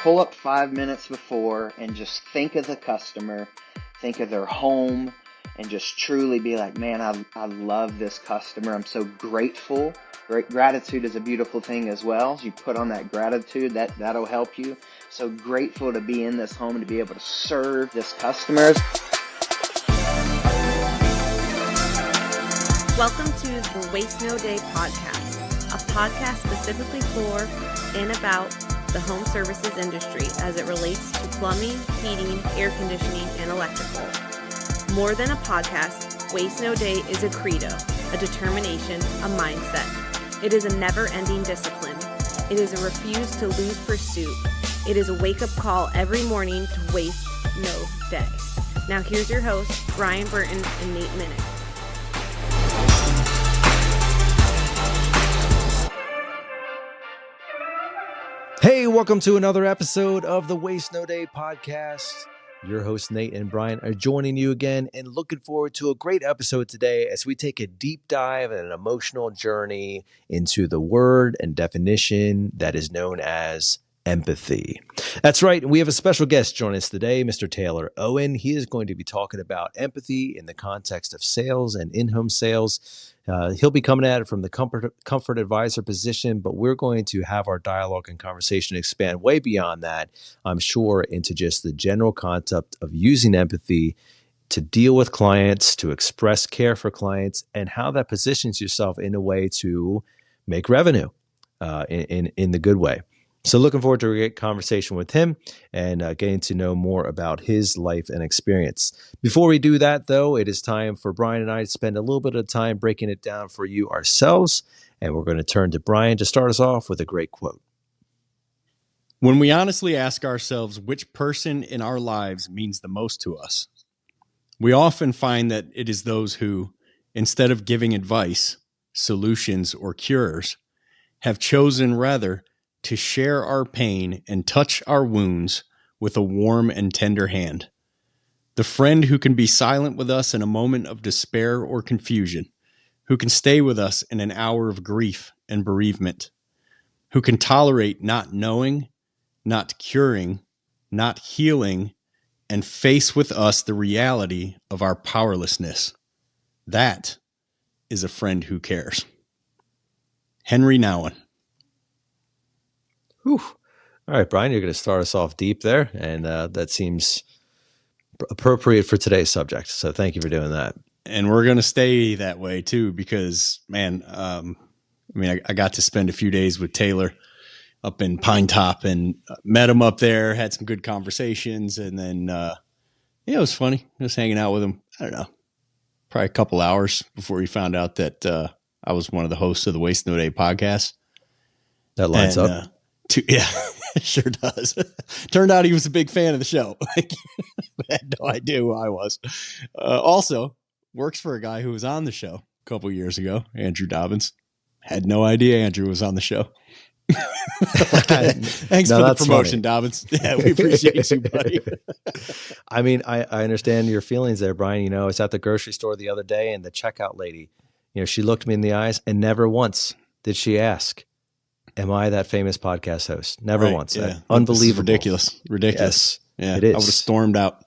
pull up 5 minutes before and just think of the customer, think of their home, and just truly be like, man, I love this customer. I'm so grateful. Gratitude is a beautiful thing as well. You put on that gratitude, that'll help you. So grateful to be in this home and to be able to serve this customer. Welcome to the Waste No Day podcast, a podcast specifically for and about the home services industry as it relates to plumbing, heating, air conditioning, and electrical. More than a podcast, Waste No Day is a credo, a determination, a mindset. It is a never-ending discipline. It is a refuse to lose pursuit. It is a wake-up call every morning to waste no day. Now here's your hosts, Brian Burton and Nate Minnick. Hey, welcome to another episode of the Waste No Day podcast. Your hosts, Nate and Brian, are joining you again and looking forward to a great episode today as we take a deep dive and an emotional journey into the word and definition that is known as empathy. That's right. We have a special guest joining us today, Mr. Taylor Owen. He is going to be talking about empathy in the context of sales and in-home sales. He'll be coming at it from the comfort advisor position, but we're going to have our dialogue and conversation expand way beyond that, I'm sure, into just the general concept of using empathy to deal with clients, to express care for clients, and how that positions yourself in a way to make revenue in the good way. So looking forward to a great conversation with him and getting to know more about his life and experience. Before we do that, though, it is time for Brian and I to spend a little bit of time breaking it down for you ourselves. And we're going to turn to Brian to start us off with a great quote. When we honestly ask ourselves which person in our lives means the most to us, we often find that it is those who, instead of giving advice, solutions, or cures, have chosen rather to share our pain and touch our wounds with a warm and tender hand. The friend who can be silent with us in a moment of despair or confusion, who can stay with us in an hour of grief and bereavement, who can tolerate not knowing, not curing, not healing, and face with us the reality of our powerlessness. That is a friend who cares. Henry Nouwen. Whew. All right, Brian, you're going to start us off deep there, and that seems appropriate for today's subject. So thank you for doing that. And we're going to stay that way too, because, man, I got to spend a few days with Taylor up in Pine Top and met him up there, had some good conversations, and then it was funny. Just hanging out with him. I don't know, probably a couple hours before he found out that I was one of the hosts of the Waste No Day podcast. That lines up. Yeah, it sure does. Turned out he was a big fan of the show. I had no idea who I was. Also, works for a guy who was on the show a couple years ago, Andrew Dobbins. Had no idea Andrew was on the show. Thanks for the promotion, funny. Dobbins. Yeah, we appreciate you, buddy. I mean, I understand your feelings there, Brian. You know, I was at the grocery store the other day, and the checkout lady, you know, she looked me in the eyes, and never once did she ask, am I that famous podcast host? Never once. Yeah. Unbelievable. Ridiculous. Yes, yeah. it is. I would have stormed out,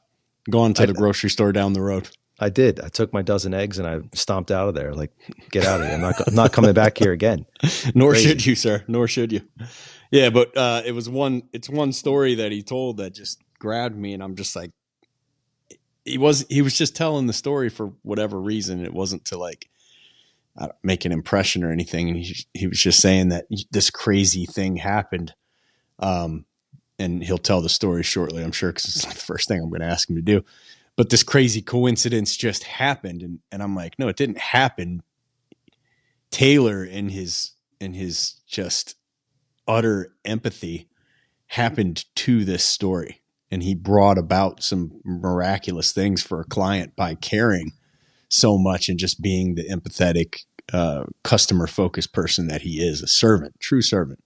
gone to the grocery store down the road. I did. I took my dozen eggs and I stomped out of there. Like, get out of here. I'm not coming back here again. Nor should you, sir. Nor should you. Yeah, but it's one story that he told that just grabbed me, and I'm just like, he was just telling the story for whatever reason. It wasn't to like make an impression or anything. And he was just saying that this crazy thing happened. And he'll tell the story shortly, I'm sure, because it's not the first thing I'm going to ask him to do. But this crazy coincidence just happened. And I'm like, no, it didn't happen. Taylor, in his just utter empathy, happened to this story. And he brought about some miraculous things for a client by caring so much and just being the empathetic, customer-focused person that he is, a servant, true servant.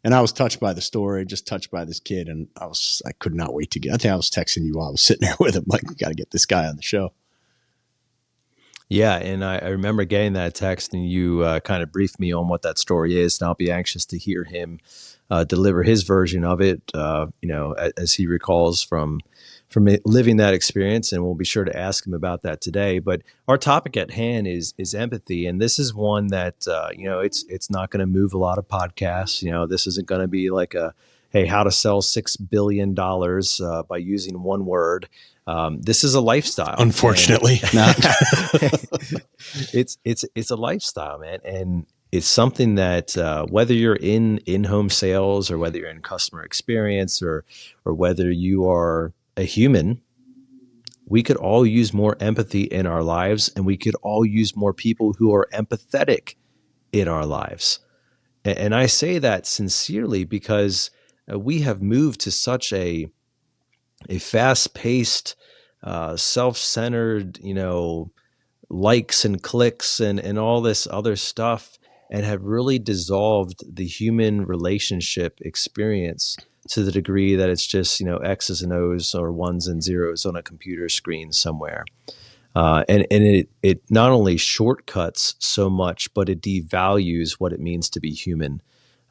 And I was touched by the story, just touched by this kid. And I could not wait to I think I was texting you while I was sitting there with him, like, we got to get this guy on the show. Yeah, and I remember getting that text, and you kind of briefed me on what that story is, and I'll be anxious to hear him deliver his version of it. As he recalls from living that experience, and we'll be sure to ask him about that today. But our topic at hand is empathy, and this is one that it's not going to move a lot of podcasts. This isn't going to be like a hey, how to sell $6 billion by using one word. This is a lifestyle. Unfortunately, not. It's a lifestyle, man, and it's something that whether you're in home sales or whether you're in customer experience or whether you are a human, we could all use more empathy in our lives, and we could all use more people who are empathetic in our lives. And I say that sincerely because we have moved to such a fast-paced, self-centered, likes and clicks and all this other stuff, and have really dissolved the human relationship experience to the degree that it's just, X's and O's or ones and zeros on a computer screen somewhere. And it not only shortcuts so much, but it devalues what it means to be human.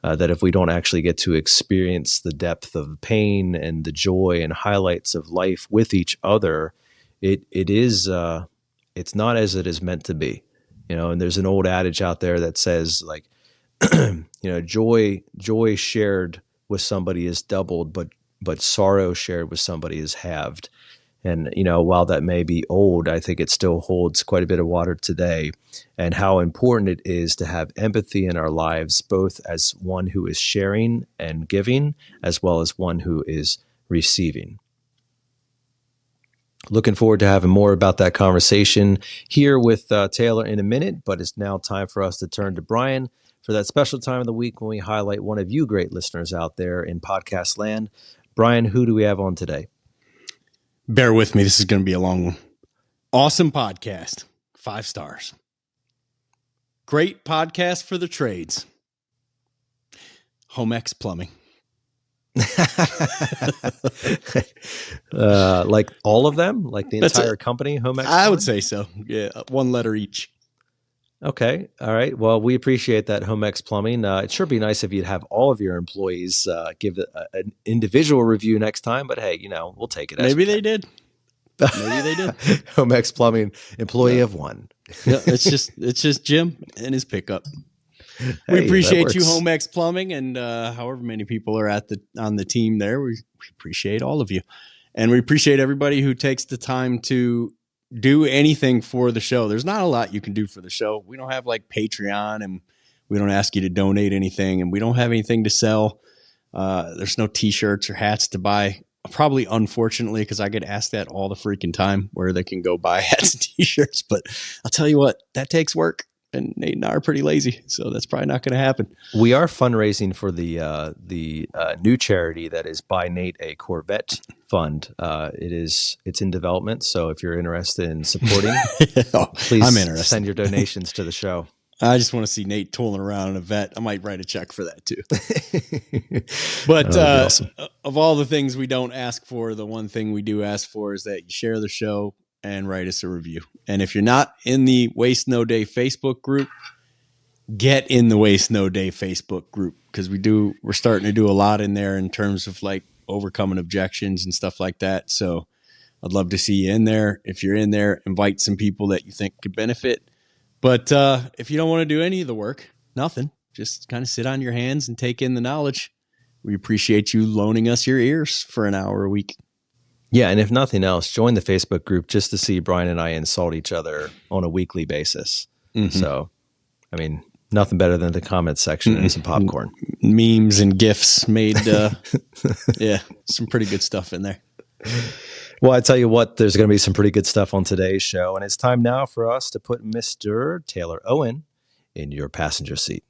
That if we don't actually get to experience the depth of pain and the joy and highlights of life with each other, it's not as it is meant to be. And there's an old adage out there that says like, joy shared with somebody is doubled, but sorrow shared with somebody is halved. And, while that may be old, I think it still holds quite a bit of water today, and how important it is to have empathy in our lives, both as one who is sharing and giving, as well as one who is receiving. Looking forward to having more about that conversation here with Taylor in a minute, but it's now time for us to turn to Brian for that special time of the week when we highlight one of you great listeners out there in podcast land. Brian, who do we have on today? Bear with me. This is going to be a long one. Awesome podcast. 5 stars. Great podcast for the trades. Homex Plumbing. Like all of them? Like the entire company, Homex Plumbing? I would say so. Yeah, 1 letter each. Okay. All right. Well, we appreciate that, Homex Plumbing. It'd sure be nice if you'd have all of your employees give an individual review next time. But hey, we'll take it. Maybe they did. Maybe they did. Homex Plumbing, employee of 1. No, it's just Jim and his pickup. We appreciate you, Homex Plumbing, and however many people are on the team there. We appreciate all of you, and we appreciate everybody who takes the time to do anything for the show. There's not a lot you can do for the show. We don't have like Patreon, and we don't ask you to donate anything, and we don't have anything to sell. There's no t-shirts or hats to buy. Probably, unfortunately, because I get asked that all the freaking time, where they can go buy hats and t-shirts. But I'll tell you what, that takes work, and Nate and I are pretty lazy, so that's probably not going to happen. We are fundraising for the new charity that is Buy Nate a Corvette Fund. It's in development, so if you're interested in supporting, please send your donations to the show. I just want to see Nate tooling around in a vet. I might write a check for that too. But awesome. Of all the things we don't ask for, the one thing we do ask for is that you share the show and write us a review. And if you're not in the Waste No Day Facebook group, get in the Waste No Day Facebook group, because we're starting to do a lot in there in terms of like overcoming objections and stuff like that. So I'd love to see you in there. If you're in there, invite some people that you think could benefit. But if you don't want to do any of the work, nothing, just kind of sit on your hands and take in the knowledge. We appreciate you loaning us your ears for an hour a week. Yeah, and if nothing else, join the Facebook group just to see Brian and I insult each other on a weekly basis. Mm-hmm. So, I mean, nothing better than the comments section and some popcorn. Memes and GIFs made, yeah, some pretty good stuff in there. Well, I tell you what, there's going to be some pretty good stuff on today's show, and it's time now for us to put Mr. Taylor Owen in your passenger seat.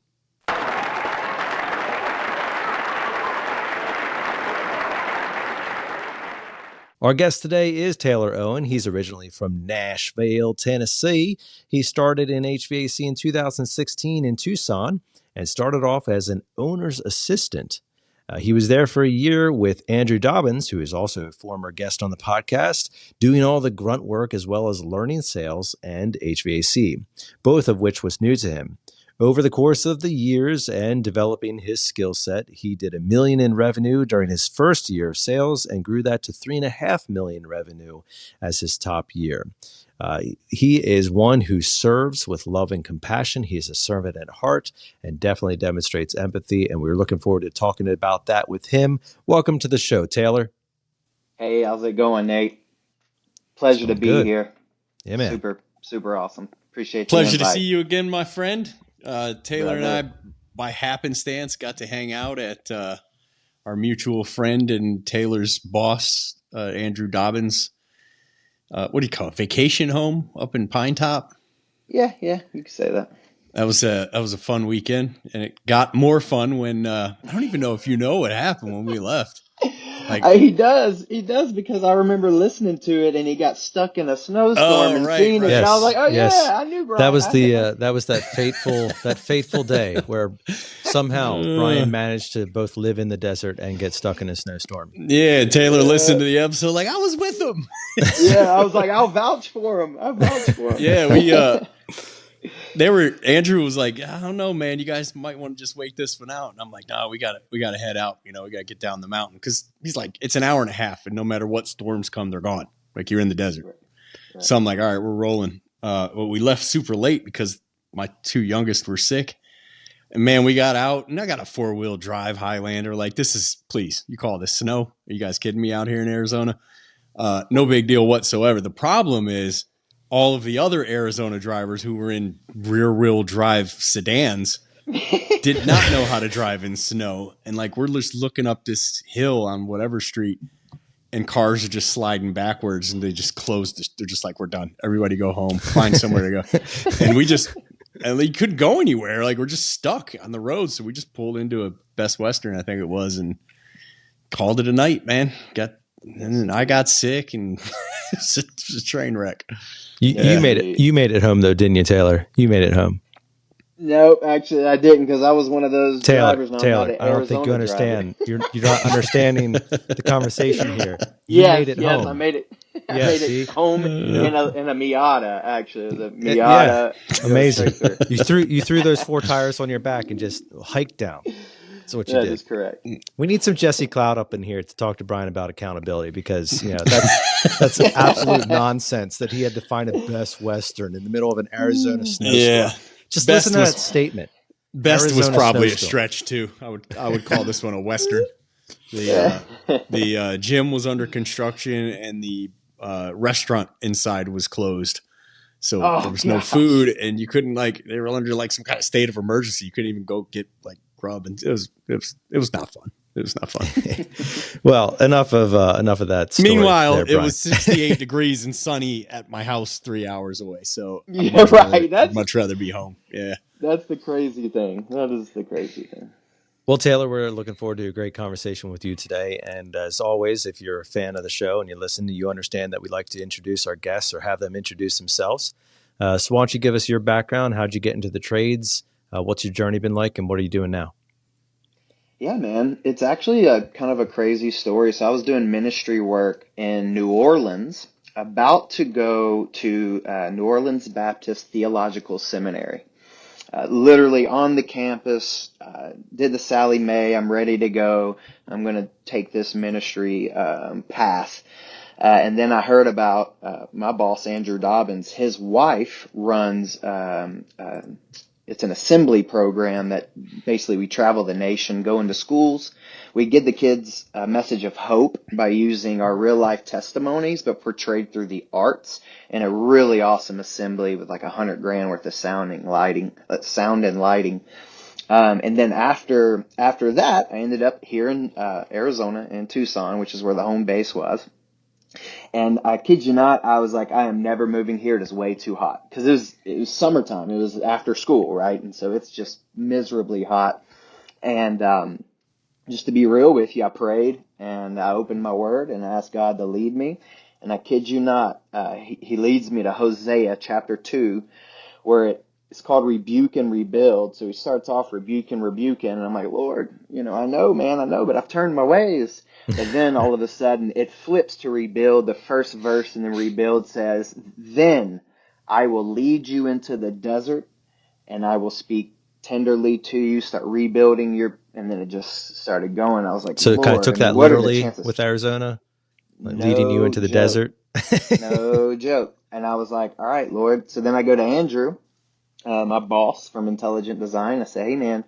Our guest today is Taylor Owen. He's originally from Nashville, Tennessee. He started in HVAC in 2016 in Tucson and started off as an owner's assistant He was there for a year with Andrew Dobbins, who is also a former guest on the podcast, doing all the grunt work as well as learning sales and HVAC, both of which was new to him. Over the course of the years and developing his skill set, he did $1 million in revenue during his first year of sales and grew that to $3.5 million revenue as his top year. He is one who serves with love and compassion. He is a servant at heart and definitely demonstrates empathy. And we're looking forward to talking about that with him. Welcome to the show, Taylor. Hey, how's it going, Nate? Pleasure to be good. here. Yeah, man. Super awesome. Appreciate the Pleasure to invite. see you again, my friend. Taylor Brother. and I, by happenstance, got to hang out at our mutual friend and Taylor's boss, Andrew Dobbins. What do you call it? Vacation home up in Pine Top. Yeah, you can say that. That was a fun weekend, and it got more fun when I don't even know if you know what happened when we left. He does because I remember listening to it, and he got stuck in a snowstorm in Phoenix, right. and I was like, "Oh Yes. yeah, I knew Brian." That was that fateful day where somehow Brian managed to both live in the desert and get stuck in a snowstorm. Yeah, Taylor listened to the episode like I was with him. Yeah, I was like, "I'll vouch for him." Yeah, Andrew was like, I don't know, man, you guys might want to just wait this one out. And I'm like, no, we gotta head out. We gotta get down the mountain. Cause he's like, it's an hour and a half and no matter what storms come, they're gone. Like you're in the desert. Right. So I'm like, all right, we're rolling. Well, we left super late because my two youngest were sick. And man, we got out and I got a 4-wheel drive Highlander. Like please, you call this snow? Are you guys kidding me out here in Arizona? No big deal whatsoever. The problem is, all of the other Arizona drivers who were in rear-wheel drive sedans did not know how to drive in snow. And like we're just looking up this hill on whatever street and cars are just sliding backwards and they just closed. They're just like, we're done. Everybody go home. Find somewhere to go. And we couldn't go anywhere. Like we're just stuck on the road. So we just pulled into a Best Western, I think it was, and called it a night, man. And I got sick and it was a train wreck. You made it home though, didn't you, Taylor? You made it home. No, actually, I didn't because I was one of those drivers. Taylor, I don't think you understand. You're not understanding the conversation here. You made it home. I made it. I made it home in a Miata. Actually, the Miata. Yeah. Amazing. You threw those 4 tires on your back and just hiked down. That's what you did. That is correct. We need some Jesse Cloud up in here to talk to Brian about accountability because that's absolute nonsense that he had to find a Best Western in the middle of an Arizona snowstorm. Yeah, just listen to that statement. Best Arizona was probably snowstorm. A stretch too. I would call this one a Western. The gym was under construction and the restaurant inside was closed. So there was no food and you couldn't they were under some kind of state of emergency. You couldn't even go get grub and it was not fun. It was not fun. Well, enough of that story. Meanwhile, there, it was 68 degrees and sunny at my house 3 hours away. So I'd much rather be home. Yeah. That's the crazy thing. That is the crazy thing. Well, Taylor, we're looking forward to a great conversation with you today. And as always, if you're a fan of the show and you listen, you understand that we like to introduce our guests or have them introduce themselves. So why don't you give us your background? How'd you get into the trades? What's your journey been like and what are you doing now? Yeah, man, it's actually a kind of a crazy story. So I was doing ministry work in New Orleans, about to go to New Orleans Baptist Theological Seminary. Literally on the campus, did the Sally Mae. I'm ready to go. I'm going to take this ministry path. And then I heard about my boss, Andrew Dobbins. His wife runs it's an assembly program that basically we travel the nation, go into schools. We give the kids a message of hope by using our real life testimonies, but portrayed through the arts in a really awesome assembly with $100,000 worth of sound and lighting. And then after that, I ended up here in Arizona in Tucson, which is where the home base was. And I kid you not, I was like, I am never moving here. It is way too hot. Because it was summertime. It was after school, right? And so it's just miserably hot. And just to be real with you, I prayed and I opened my word and I asked God to lead me. And I kid you not, he leads me to Hosea chapter 2, where it's called rebuke and rebuild. So he starts off rebuking, and I'm like, Lord, I know, man, I know, but I've turned my ways. But then all of a sudden it flips to rebuild. The first verse in the rebuild says, then I will lead you into the desert and I will speak tenderly to you, start rebuilding and then it just started going. I was like, So it kind of Lord, took that what are the literally chances? with Arizona, like leading you No into the joke. desert. No joke. And I was like, all right, Lord. So then I go to Andrew, my boss from Intelligent Design. I say, hey, man,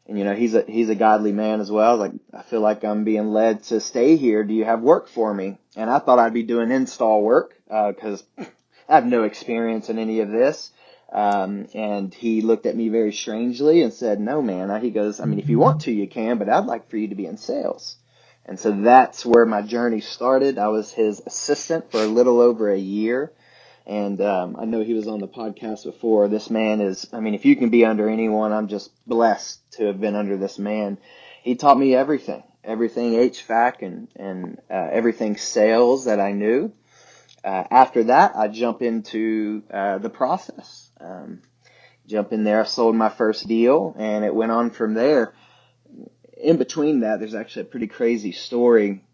and he's a godly man as well. Like, I feel like I'm being led to stay here. Do you have work for me? And I thought I'd be doing install work because I have no experience in any of this. And he looked at me very strangely and said, no, man. He goes, I mean, if you want to, you can, but I'd like for you to be in sales. And so that's where my journey started. I was his assistant for a little over a year. And I know he was on the podcast before. This man is, I mean, if you can be under anyone, I'm just blessed to have been under this man. He taught me everything HVAC and everything sales that I knew. After that, I jump into the process. Jump in there, I sold my first deal, and it went on from there. In between that, there's actually a pretty crazy story.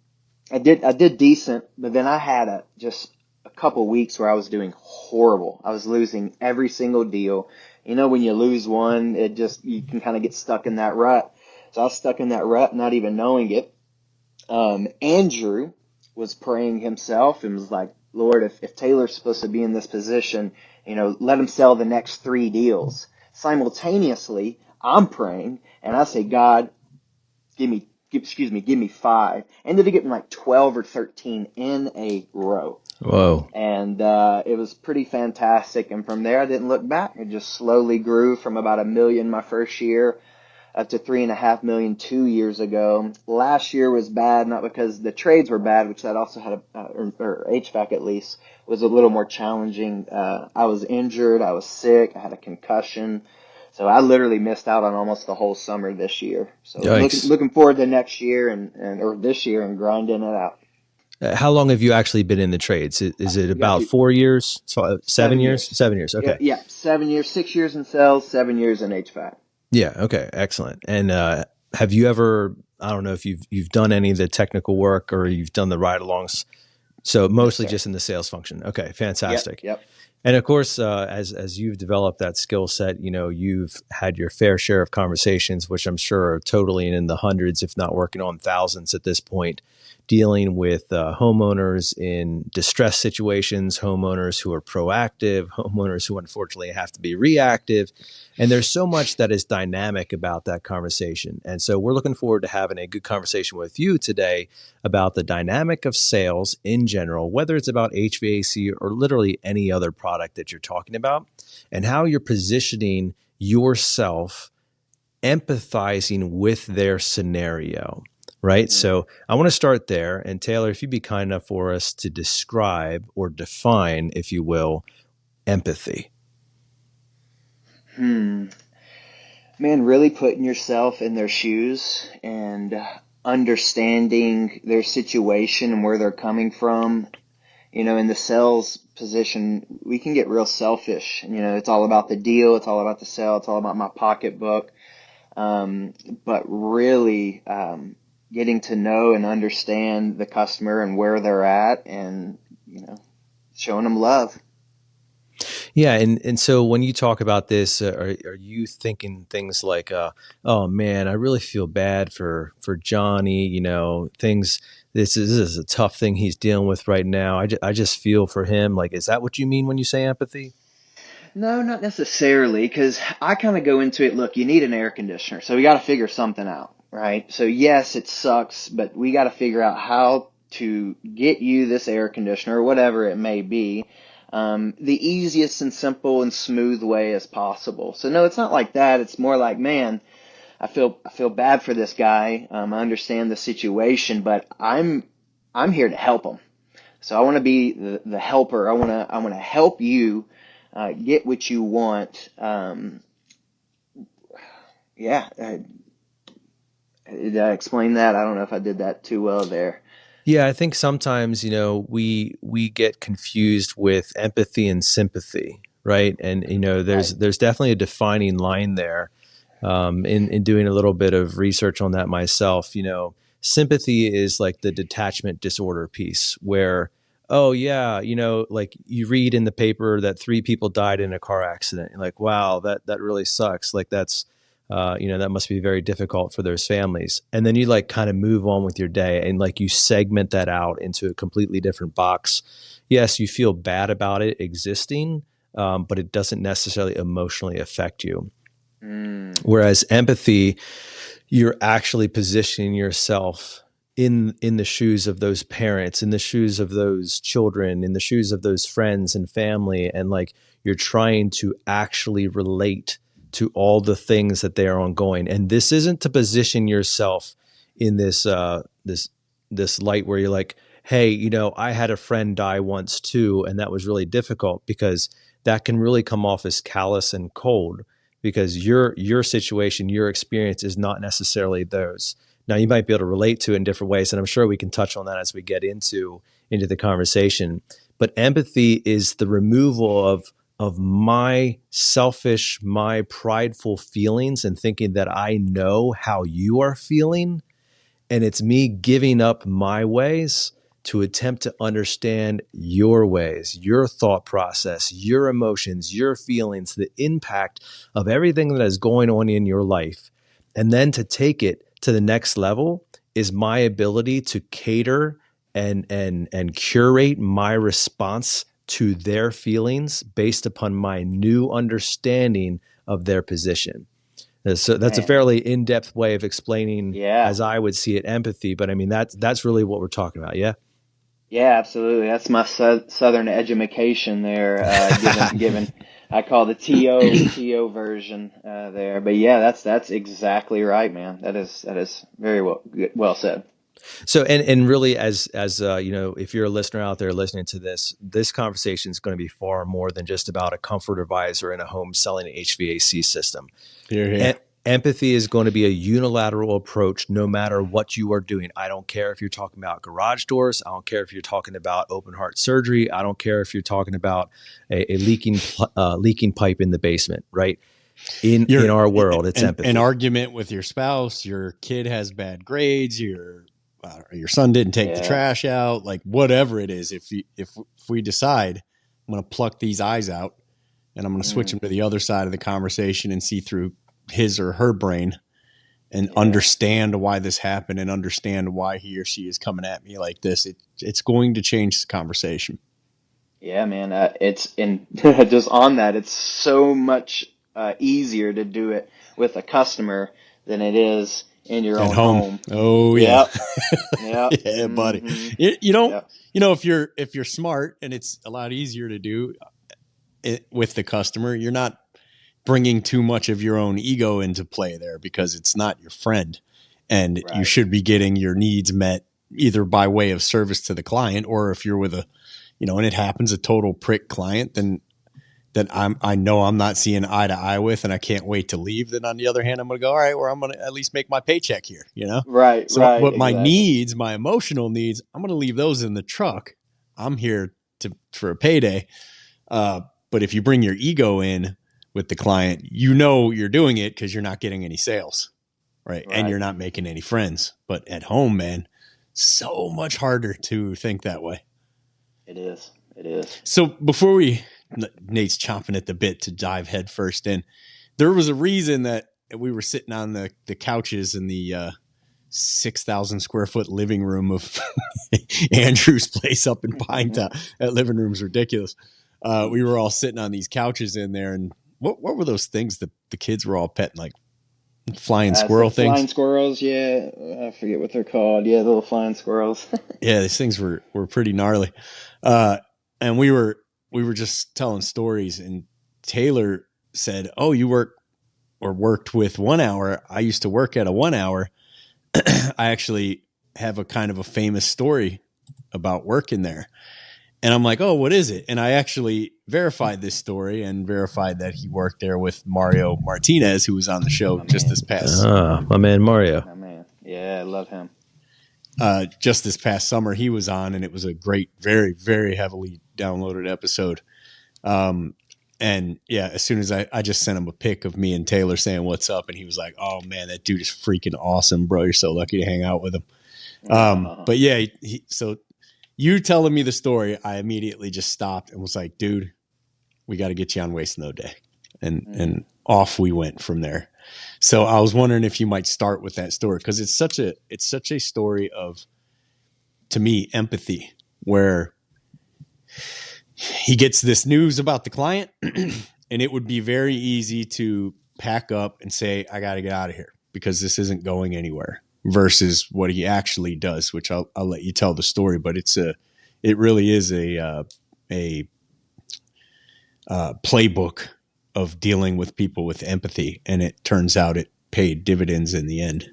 I did decent, but then I had just a couple weeks where I was doing horrible. I was losing every single deal. When you lose one, you can kind of get stuck in that rut. So I was stuck in that rut, not even knowing it. Andrew was praying himself and was like, Lord, if Taylor's supposed to be in this position, let him sell the next 3 deals. Simultaneously, I'm praying and I say, God, give me 5. Ended up getting like 12 or 13 in a row. Whoa. And it was pretty fantastic. And from there, I didn't look back. It just slowly grew from about $1 million my first year up to $3.5 million 2 years ago. Last year was bad, not because the trades were bad, which that also had or HVAC at least was a little more challenging. I was injured, I was sick, I had a concussion. So I literally missed out on almost the whole summer this year. So Yikes. looking forward to next year or this year and grinding it out. How long have you actually been in the trades? Is it We got about you 4 years? So 7 7 years? years. 7 years. Okay. Yeah, 7 years, 6 years in sales, 7 years in HVAC. Yeah. Okay. Excellent. And have you ever? I don't know if you've done any of the technical work or you've done the ride-alongs. So Yes, mostly sir. just in the sales function. Okay. Yep, Fantastic. yep. And of course, as you've developed that skill set, you've had your fair share of conversations, which I'm sure are totally in the hundreds, if not working on thousands at this point, dealing with homeowners in distress situations, homeowners who are proactive, homeowners who unfortunately have to be reactive. And there's so much that is dynamic about that conversation. And so we're looking forward to having a good conversation with you today about the dynamic of sales in general, whether it's about HVAC or literally any other product that you're talking about, and how you're positioning yourself, empathizing with their scenario, right? Mm. So I want to start there. And Taylor, if you'd be kind enough for us to describe or define, if you will, empathy. Man, really putting yourself in their shoes and understanding their situation and where they're coming from. In the sales position, we can get real selfish. It's all about the deal. It's all about the sale. It's all about my pocketbook. But really, getting to know and understand the customer and where they're at and, showing them love. Yeah, and so when you talk about this, are you thinking things like, "Oh man, I really feel bad for Johnny. Things. This is a tough thing he's dealing with right now. I just feel for him." Like, is that what you mean when you say empathy? No, not necessarily, because I kind of go into it, look, you need an air conditioner, so we got to figure something out, right? So yes, it sucks, but we got to figure out how to get you this air conditioner, or whatever it may be, the easiest and simple and smooth way as possible. So no, it's not like that. It's more like, man, I feel bad for this guy. I understand the situation, but I'm here to help him. So I want to be the helper. I want to help you get what you want. Yeah. Did I explain that? I don't know if I did that too well there. Yeah, I think sometimes we get confused with empathy and sympathy, right? And there's definitely a defining line there. In doing a little bit of research on that myself, sympathy is like the detachment disorder piece where, oh yeah, like you read in the paper that 3 people died in a car accident. You're like, wow, that really sucks. Like that's, that must be very difficult for those families. And then you like kind of move on with your day and like you segment that out into a completely different box. Yes, you feel bad about it existing, but it doesn't necessarily emotionally affect you. Whereas empathy, you're actually positioning yourself in the shoes of those parents, in the shoes of those children, in the shoes of those friends and family, and like you're trying to actually relate to all the things that they are ongoing. And this isn't to position yourself in this light where you're like, hey, I had a friend die once too, and that was really difficult, because that can really come off as callous and cold, because your situation, your experience is not necessarily theirs. Now, you might be able to relate to it in different ways, and I'm sure we can touch on that as we get into the conversation. But empathy is the removal of my selfish, my prideful feelings and thinking that I know how you are feeling. And it's me giving up my ways to attempt to understand your ways, your thought process, your emotions, your feelings, the impact of everything that is going on in your life. And then to take it to the next level is my ability to cater and curate my response to their feelings based upon my new understanding of their position. So that's a fairly in-depth way of explaining, as I would see it, empathy. But I mean, that's really what we're talking about. Yeah. Yeah, absolutely. That's my southern education there, given I call the TO version there. But yeah, that's exactly right, man. That is very well said. So and really, as if you're a listener out there listening to this conversation is going to be far more than just about a comfort advisor in a home selling an HVAC system. Here. Empathy is going to be a unilateral approach no matter what you are doing. I don't care if you're talking about garage doors. I don't care if you're talking about open heart surgery. I don't care if you're talking about a leaking pipe in the basement, right? In our world, it's empathy. An argument with your spouse, your kid has bad grades, your son didn't take the trash out, like whatever it is. If we decide I'm going to pluck these eyes out and I'm going to switch them to the other side of the conversation and see through his or her brain and understand why this happened and understand why he or she is coming at me like this, it's going to change the conversation. Yeah, man. It's just on that. It's so much easier to do it with a customer than it is in your own home. Oh yeah. Yep. Yeah, buddy. If you're smart, and it's a lot easier to do it with the customer, you're not bringing too much of your own ego into play there, because it's not your friend, and you should be getting your needs met either by way of service to the client, or if you're with and it happens, a total prick client, then I know I'm not seeing eye to eye with, and I can't wait to leave. Then on the other hand, I'm going to go, all right, well, I'm going to at least make my paycheck here, Right. So, right. but exactly. my needs, my emotional needs, I'm going to leave those in the truck. I'm here for a payday. But if you bring your ego in with the client, you're doing it because you're not getting any sales, right? And you're not making any friends. But at home, man, so much harder to think that way. It is. So before Nate's chomping at the bit to dive headfirst in, there was a reason that we were sitting on the couches in the 6,000 square foot living room of Andrew's place up in Pinetown. That living room's ridiculous. We were all sitting on these couches in there, and what were those things that the kids were all petting, like flying squirrel things? Flying squirrels, yeah. I forget what they're called. Yeah, the little flying squirrels. Yeah, these things were pretty gnarly. And we were just telling stories, and Taylor said, "Oh, you worked with 1 hour. I used to work at a 1 hour." I actually have a kind of a famous story about working there. And I'm like, oh, what is it? And I actually verified this story and verified that he worked there with Mario Martinez, who was on the show this past. My man, Mario. My man. Yeah, I love him. Just this past summer, he was on, and it was a great, very, very heavily downloaded episode. And And yeah, as soon as I just sent him a pic of me and Taylor saying what's up, and he was like, "Oh man, that dude is freaking awesome, bro. You're so lucky to hang out with him." But yeah, so you telling me the story, I immediately just stopped and was like, "Dude, we got to get you on Waste No Day," and off we went from there. So I was wondering if you might start with that story, because it's such a story of, to me, empathy, where he gets this news about the client and it would be very easy to pack up and say, I got to get out of here because this isn't going anywhere, versus what he actually does, which I'll let you tell the story, but it really is a playbook of dealing with people with empathy. And it turns out it paid dividends in the end.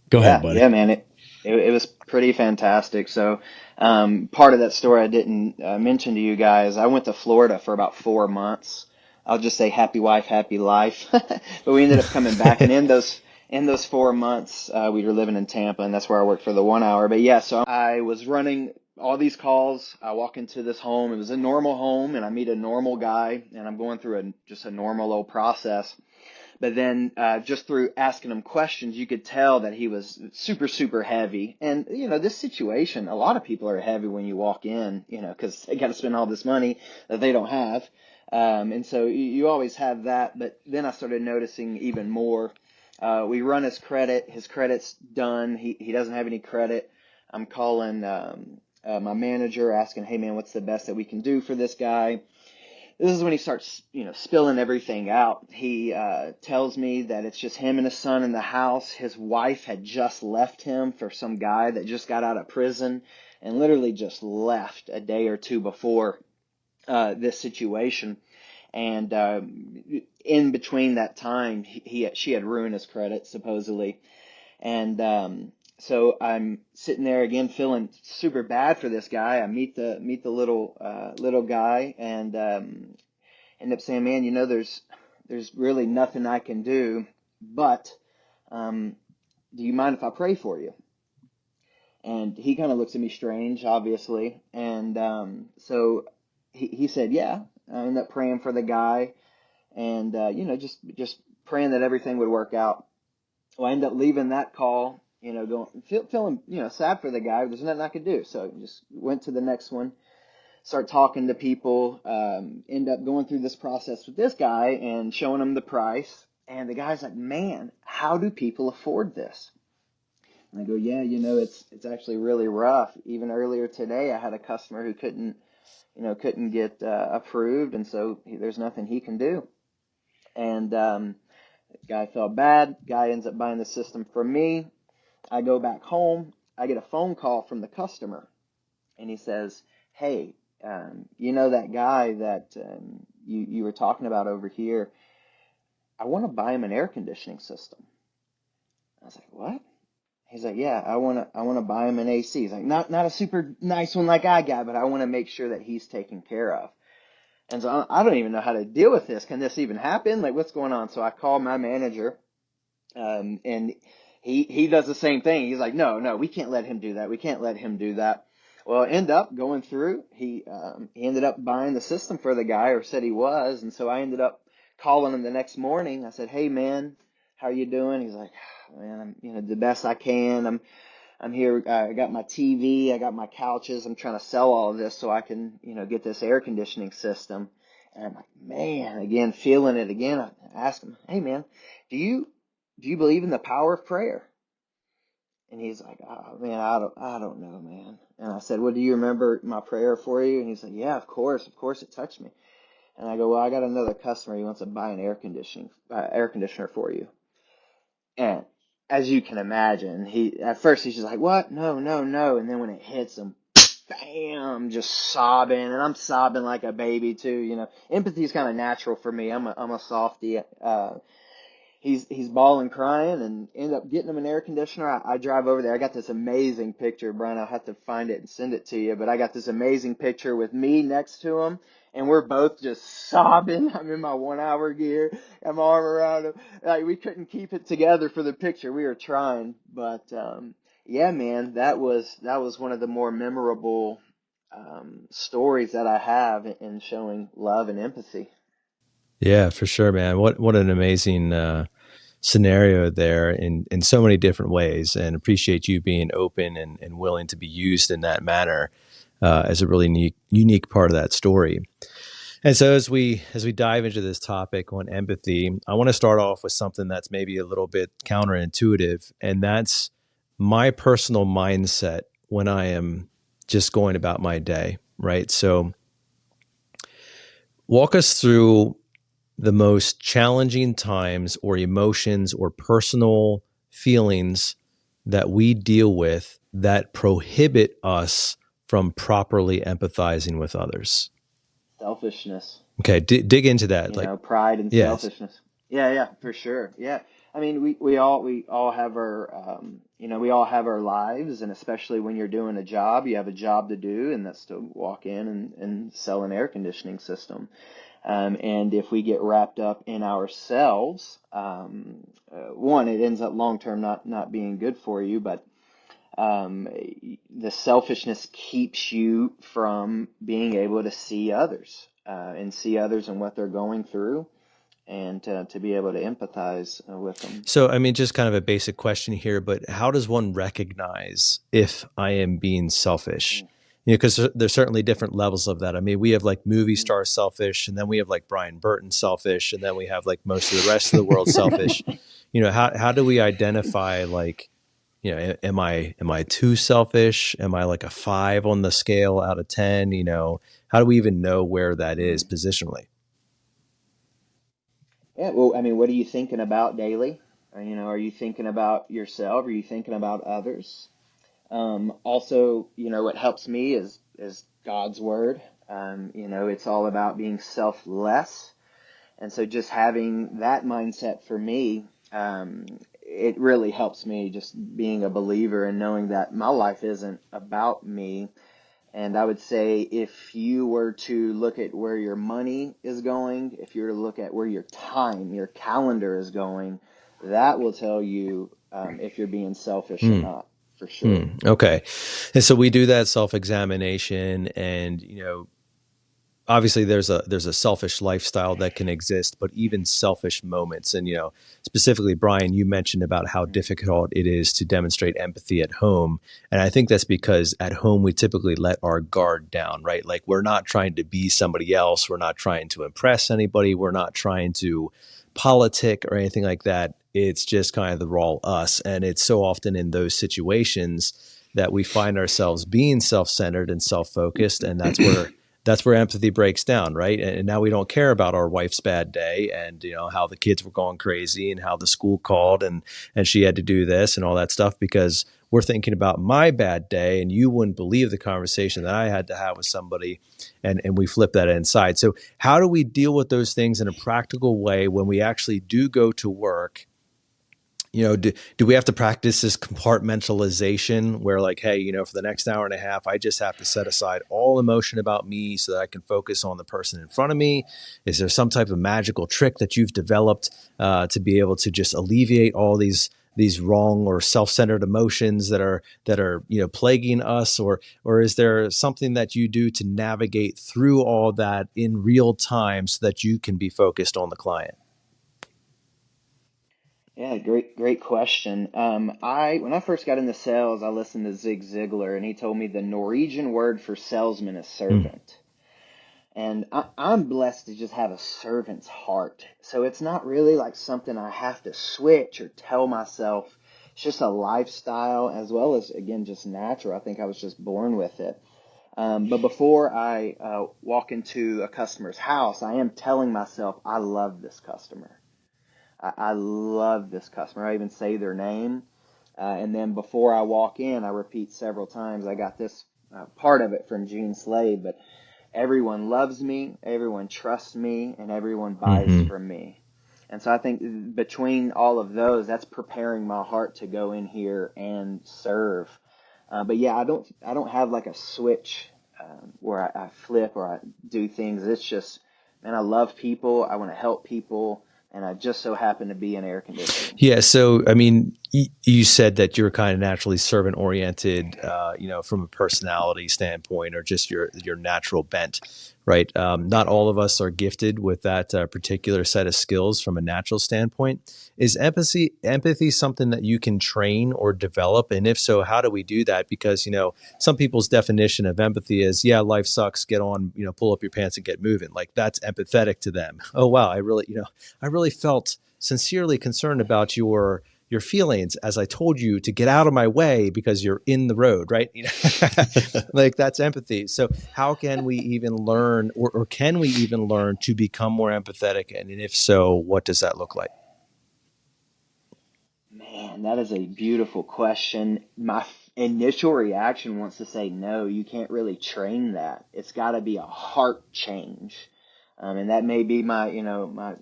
Go ahead, buddy. Yeah, man. It was pretty fantastic. So, part of that story I didn't mention to you guys, I went to Florida for about 4 months. I'll just say happy wife, happy life. But we ended up coming back, and in those 4 months, we were living in Tampa, and that's where I worked for the 1 hour. But yeah, so I was running all these calls. I walk into this home. It was a normal home, and I meet a normal guy, and I'm going through just a normal old process. But then just through asking him questions, you could tell that he was super, super heavy. And, this situation, a lot of people are heavy when you walk in, because they got to spend all this money that they don't have. And so you always have that. But then I started noticing even more. We run his credit. His credit's done. He doesn't have any credit. I'm calling my manager, asking, hey, man, what's the best that we can do for this guy? This is when he starts, spilling everything out. He tells me that it's just him and his son in the house. His wife had just left him for some guy that just got out of prison, and literally just left a day or two before this situation. And in between that time, she had ruined his credit, supposedly. And so I'm sitting there again, feeling super bad for this guy. I meet the little guy, and end up saying, "Man, there's really nothing I can do, but do you mind if I pray for you?" And he kind of looks at me strange, obviously, and so he said, "Yeah." I ended up praying for the guy, and just praying that everything would work out. Well, I ended up leaving that call, feeling, sad for the guy. There's nothing I could do. So just went to the next one, start talking to people, end up going through this process with this guy and showing him the price. And the guy's like, man, how do people afford this? And I go, yeah, it's actually really rough. Even earlier today, I had a customer who couldn't get approved. And so there's nothing he can do. And guy felt bad. Guy ends up buying the system from me. I go back home. I get a phone call from the customer, and he says, "Hey, that guy that you were talking about over here, I want to buy him an air conditioning system." I was like, "What?" He's like, "Yeah, I want to buy him an AC." He's like, "Not a super nice one like I got, but I want to make sure that he's taken care of." And so I don't even know how to deal with this. Can this even happen? Like, what's going on? So I call my manager, and he does the same thing. He's like, no, we can't let him do that. We can't let him do that. Well, end up going through. He ended up buying the system for the guy, or said he was. And so I ended up calling him the next morning. I said, "Hey, man, how are you doing?" He's like, "Man, I'm the best I can. I'm here. I got my TV. I got my couches. I'm trying to sell all of this so I can get this air conditioning system." And I'm like, man, again, feeling it again. I asked him, "Hey, man, do you believe in the power of prayer?" And he's like, "Oh man, I don't know, man." And I said, "Well, do you remember my prayer for you?" And he's like, "Yeah, of course it touched me." And I go, "Well, I got another customer. He wants to buy an air conditioner for you." And as you can imagine, at first he's just like, "What? No, no, no." And then when it hits him, bam, just sobbing, and I'm sobbing like a baby too. Empathy is kind of natural for me. I'm a softie. He's bawling, crying, and end up getting him an air conditioner. I drive over there. I got this amazing picture, Brian. I'll have to find it and send it to you. But I got this amazing picture with me next to him, and we're both just sobbing. I'm in my 1 hour gear. Got my arm around him. Like, we couldn't keep it together for the picture. We were trying, but yeah, man, that was one of the more memorable stories that I have in showing love and empathy. Yeah, for sure, man. What an amazing scenario there in so many different ways, and appreciate you being open and willing to be used in that manner as a really unique part of that story. And so as we dive into this topic on empathy, I want to start off with something that's maybe a little bit counterintuitive, and that's my personal mindset when I am just going about my day, right? So walk us through the most challenging times or emotions or personal feelings that we deal with that prohibit us from properly empathizing with others. Selfishness. Okay, dig into that. Like, Pride and yes. selfishness. Yeah, yeah, for sure. Yeah. I mean, we all have our, we all have our lives, and especially when you're doing a job, you have a job to do, and that's to walk in and sell an air conditioning system. And if we get wrapped up in ourselves, one, it ends up long term not being good for you, but um, the selfishness keeps you from being able to see others and see others and what they're going through, and to be able to empathize with them. So, I mean, just kind of a basic question here, but how does one recognize if I am being selfish? Because there's certainly different levels of that. I mean, we have like movie star selfish, and then we have like Brian Burton selfish, and then we have like most of the rest of the world selfish. How do we identify like, am I too selfish? Am I like a 5 on the scale out of 10? How do we even know where that is positionally? Yeah, well, I mean, what are you thinking about daily? Are you thinking about yourself? Are you thinking about others? Also, what helps me is God's word. It's all about being selfless. And so just having that mindset for me, it really helps me just being a believer and knowing that my life isn't about me. And I would say if you were to look at where your money is going, if you were to look at where your time, your calendar is going, that will tell you if you're being selfish or Hmm. not, for sure. Okay. And so we do that self-examination, and obviously there's a selfish lifestyle that can exist, but even selfish moments. And specifically, Brian, you mentioned about how difficult it is to demonstrate empathy at home. And I think that's because at home we typically let our guard down, right? Like, we're not trying to be somebody else, we're not trying to impress anybody, we're not trying to politic or anything like that. It's just kind of the raw us. And it's so often in those situations that we find ourselves being self-centered and self-focused, and that's where empathy breaks down, right? And now we don't care about our wife's bad day, and how the kids were going crazy, and how the school called, and she had to do this and all that stuff, because we're thinking about my bad day. And you wouldn't believe the conversation that I had to have with somebody, and we flip that inside. So how do we deal with those things in a practical way when we actually do go to work? Do we have to practice this compartmentalization where, like, hey, for the next hour and a half, I just have to set aside all emotion about me so that I can focus on the person in front of me? Is there some type of magical trick that you've developed to be able to just alleviate all these wrong or self-centered emotions that are plaguing us, or is there something that you do to navigate through all that in real time so that you can be focused on the client? Yeah, great question. When I first got into sales, I listened to Zig Ziglar, and he told me the Norwegian word for salesman is Mm. servant. And I'm blessed to just have a servant's heart. So it's not really like something I have to switch or tell myself. It's just a lifestyle, as well as, again, just natural. I think I was just born with it. But before I walk into a customer's house, I am telling myself, I love this customer. I love this customer. I even say their name. And then before I walk in, I repeat several times. I got this part of it from Gene Slade, but everyone loves me, everyone trusts me, and everyone buys Hmm. from me. And so I think between all of those, that's preparing my heart to go in here and serve. But yeah, I don't have like a switch where I flip or I do things. It's just, man, I love people. I want to help people, and I just so happen to be in air conditioning. Yeah. So, I mean, You said that you're kind of naturally servant oriented, from a personality standpoint, or just your natural bent, right? Not all of us are gifted with that particular set of skills from a natural standpoint. Is empathy something that you can train or develop? And if so, how do we do that? Because, some people's definition of empathy is, yeah, life sucks, get on, pull up your pants and get moving. Like, that's empathetic to them. Oh, wow. I really felt sincerely concerned about your feelings as I told you to get out of my way because you're in the road, right? Like, that's empathy. So how can we even learn, or can we even learn to become more empathetic? And if so, what does that look like? Man, that is a beautiful question. My initial reaction wants to say, no, you can't really train that. It's got to be a heart change. And that may be my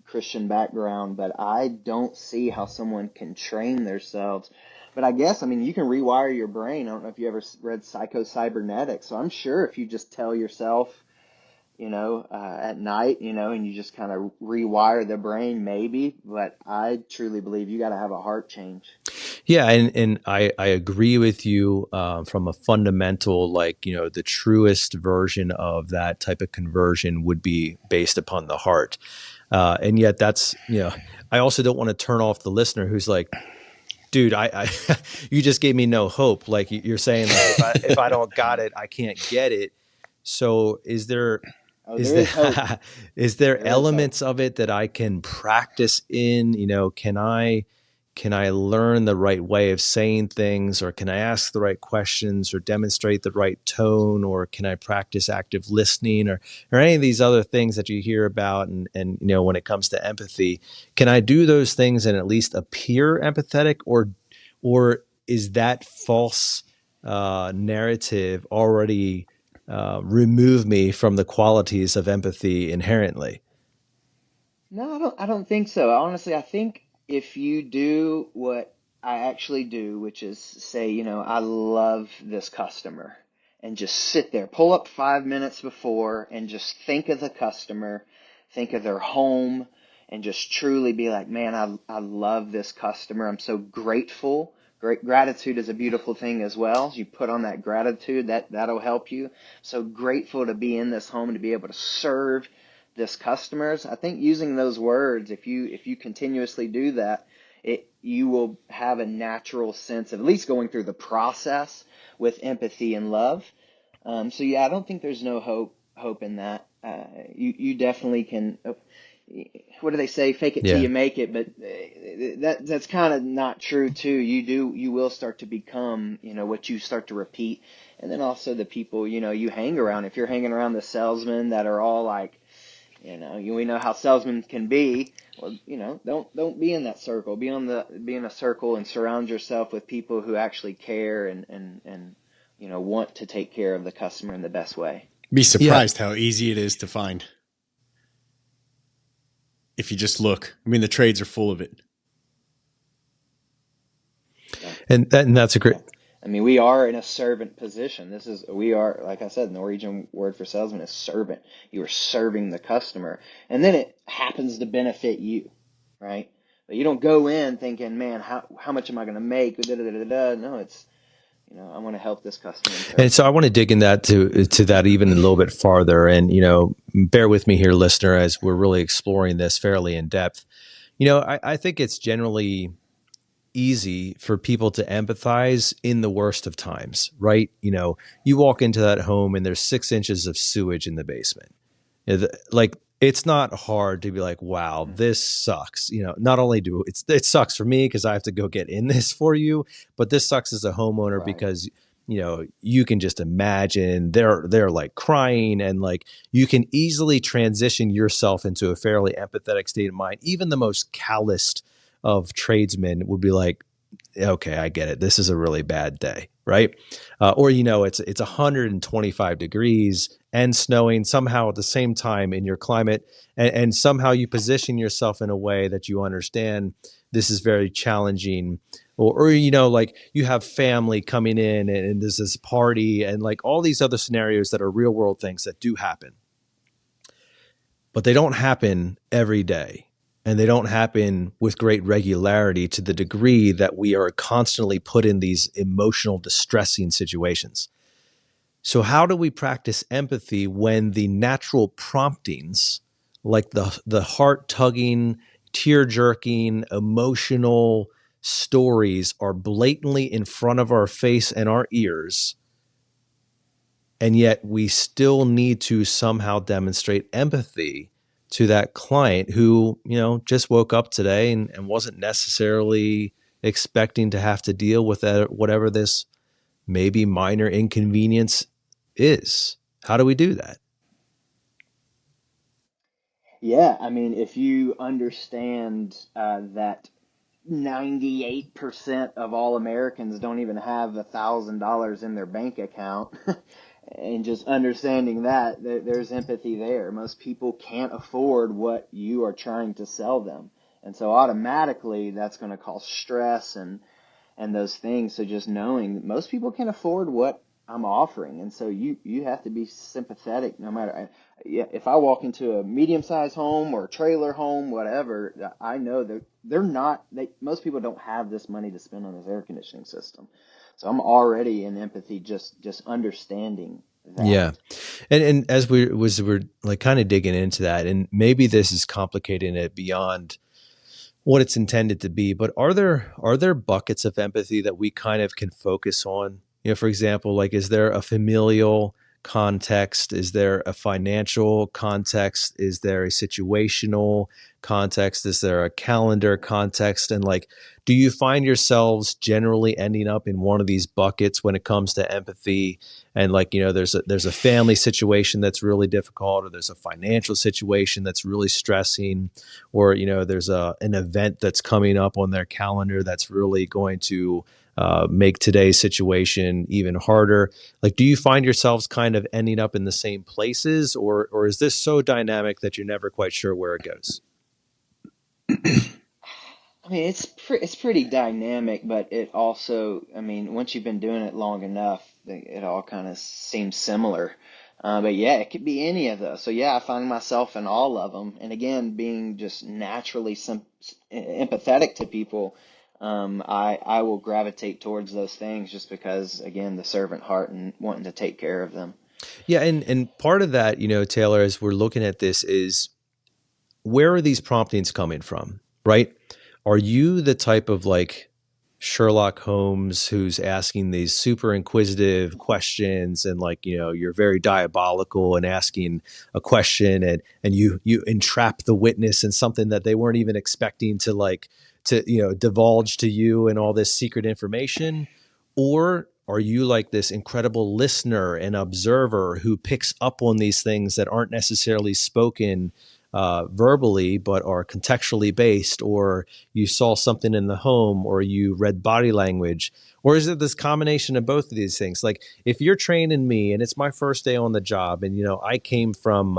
Christian background, but I don't see how someone can train themselves. But I guess, you can rewire your brain. I don't know if you ever read Psycho-Cybernetics. So I'm sure if you just tell yourself, at night, and you just kind of rewire the brain, maybe. But I truly believe you got to have a heart change. Yeah, and I agree with you from a fundamental, the truest version of that type of conversion would be based upon the heart. And yet that's, I also don't want to turn off the listener who's like, dude, I you just gave me no hope. Like, you're saying, like, if I don't got it, I can't get it. So is there There is hope. is there There is elements hope. of it that I can practice in? Can I learn the right way of saying things, or can I ask the right questions, or demonstrate the right tone, or can I practice active listening, or any of these other things that you hear about? And when it comes to empathy, can I do those things and at least appear empathetic, or is that false narrative already remove me from the qualities of empathy inherently? No, I don't think so. Honestly, I think if you do what I actually do, which is say, I love this customer, and just sit there, pull up 5 minutes before and just think of the customer, think of their home, and just truly be like, man, I love this customer. I'm so grateful. Great gratitude is a beautiful thing as well. You put on that gratitude, that'll help you. So grateful to be in this home and to be able to serve this customers. I think using those words, if you continuously do that, you will have a natural sense of at least going through the process with empathy and love. So yeah, I don't think there's no hope in that. You definitely can. What do they say? Fake it till Yeah. you make it. But that's kind of not true too. You will start to become what you start to repeat, and then also the people you hang around. If you're hanging around the salesmen that are all like, we know how salesmen can be. Well, don't be in that circle. Be in a circle and surround yourself with people who actually care and want to take care of the customer in the best way. Be surprised how easy it is to find. If you just look, the trades are full of it. Yeah. And that's a great. We are in a servant position. We are, like I said, the Norwegian word for salesman is servant. You are serving the customer. And then it happens to benefit you, right? But you don't go in thinking, man, how much am I going to make? No, it's, I want to help this customer. And so I want to dig in that to that even a little bit farther. And, bear with me here, listener, as we're really exploring this fairly in depth. I think it's generally easy for people to empathize in the worst of times, right? You walk into that home and there's 6 inches of sewage in the basement. Like, it's not hard to be like, wow, this sucks. Not only it sucks for me because I have to go get in this for you, but this sucks as a homeowner, Right. because you can just imagine they're like crying, and like you can easily transition yourself into a fairly empathetic state of mind. Even the most calloused of tradesmen would be like, okay, I get it. This is a really bad day, right? Or it's 125 degrees and snowing somehow at the same time in your climate, and somehow you position yourself in a way that you understand this is very challenging. Or like you have family coming in, and there's this party, and like all these other scenarios that are real world things that do happen, but they don't happen every day. and they don't happen with great regularity to the degree that we are constantly put in these emotional distressing situations. So how do we practice empathy when the natural promptings, like the heart tugging, tear jerking, emotional stories are blatantly in front of our face and our ears, and yet we still need to somehow demonstrate empathy to that client who, just woke up today and wasn't necessarily expecting to have to deal with that, whatever this maybe minor inconvenience is. How do we do that? Yeah, I mean, if you understand that 98% of all Americans don't even have $1,000 in their bank account, and just understanding that, there's empathy there. Most people can't afford what you are trying to sell them. And so automatically that's going to cause stress and those things. So just knowing that most people can afford what I'm offering, and so you have to be sympathetic no matter. Yeah, if I walk into a medium-sized home or a trailer home, whatever, I know that they're not. Most people don't have this money to spend on this air conditioning system, so I'm already in empathy just understanding that. Yeah. And as we're like kind of digging into that, and maybe this is complicating it beyond what it's intended to be, but are there buckets of empathy that we kind of can focus on? For example, like, is there a familial context? Is there a financial context? Is there a situational context? Is there a calendar context? And like, do you find yourselves generally ending up in one of these buckets when it comes to empathy? And like, there's a family situation that's really difficult, or there's a financial situation that's really stressing, or there's an event that's coming up on their calendar that's really going to make today's situation even harder. Like, do you find yourselves kind of ending up in the same places, or is this so dynamic that you're never quite sure where it goes? I mean, it's pretty dynamic, but it also, I mean, once you've been doing it long enough, it all kind of seems similar. But yeah, it could be any of those. So yeah, I find myself in all of them. And again, being just naturally empathetic to people, I will gravitate towards those things just because, again, the servant heart and wanting to take care of them. Yeah, and part of that, Taylor, as we're looking at this, is where are these promptings coming from, right? Are you the type of like Sherlock Holmes who's asking these super inquisitive questions, and like, you're very diabolical and asking a question, and you entrap the witness in something that they weren't even expecting to like to divulge to you, and all this secret information? Or are you like this incredible listener and observer who picks up on these things that aren't necessarily spoken verbally, but are contextually based, or you saw something in the home, or you read body language? Or is it this combination of both of these things? Like, if you're training me and it's my first day on the job, and I came from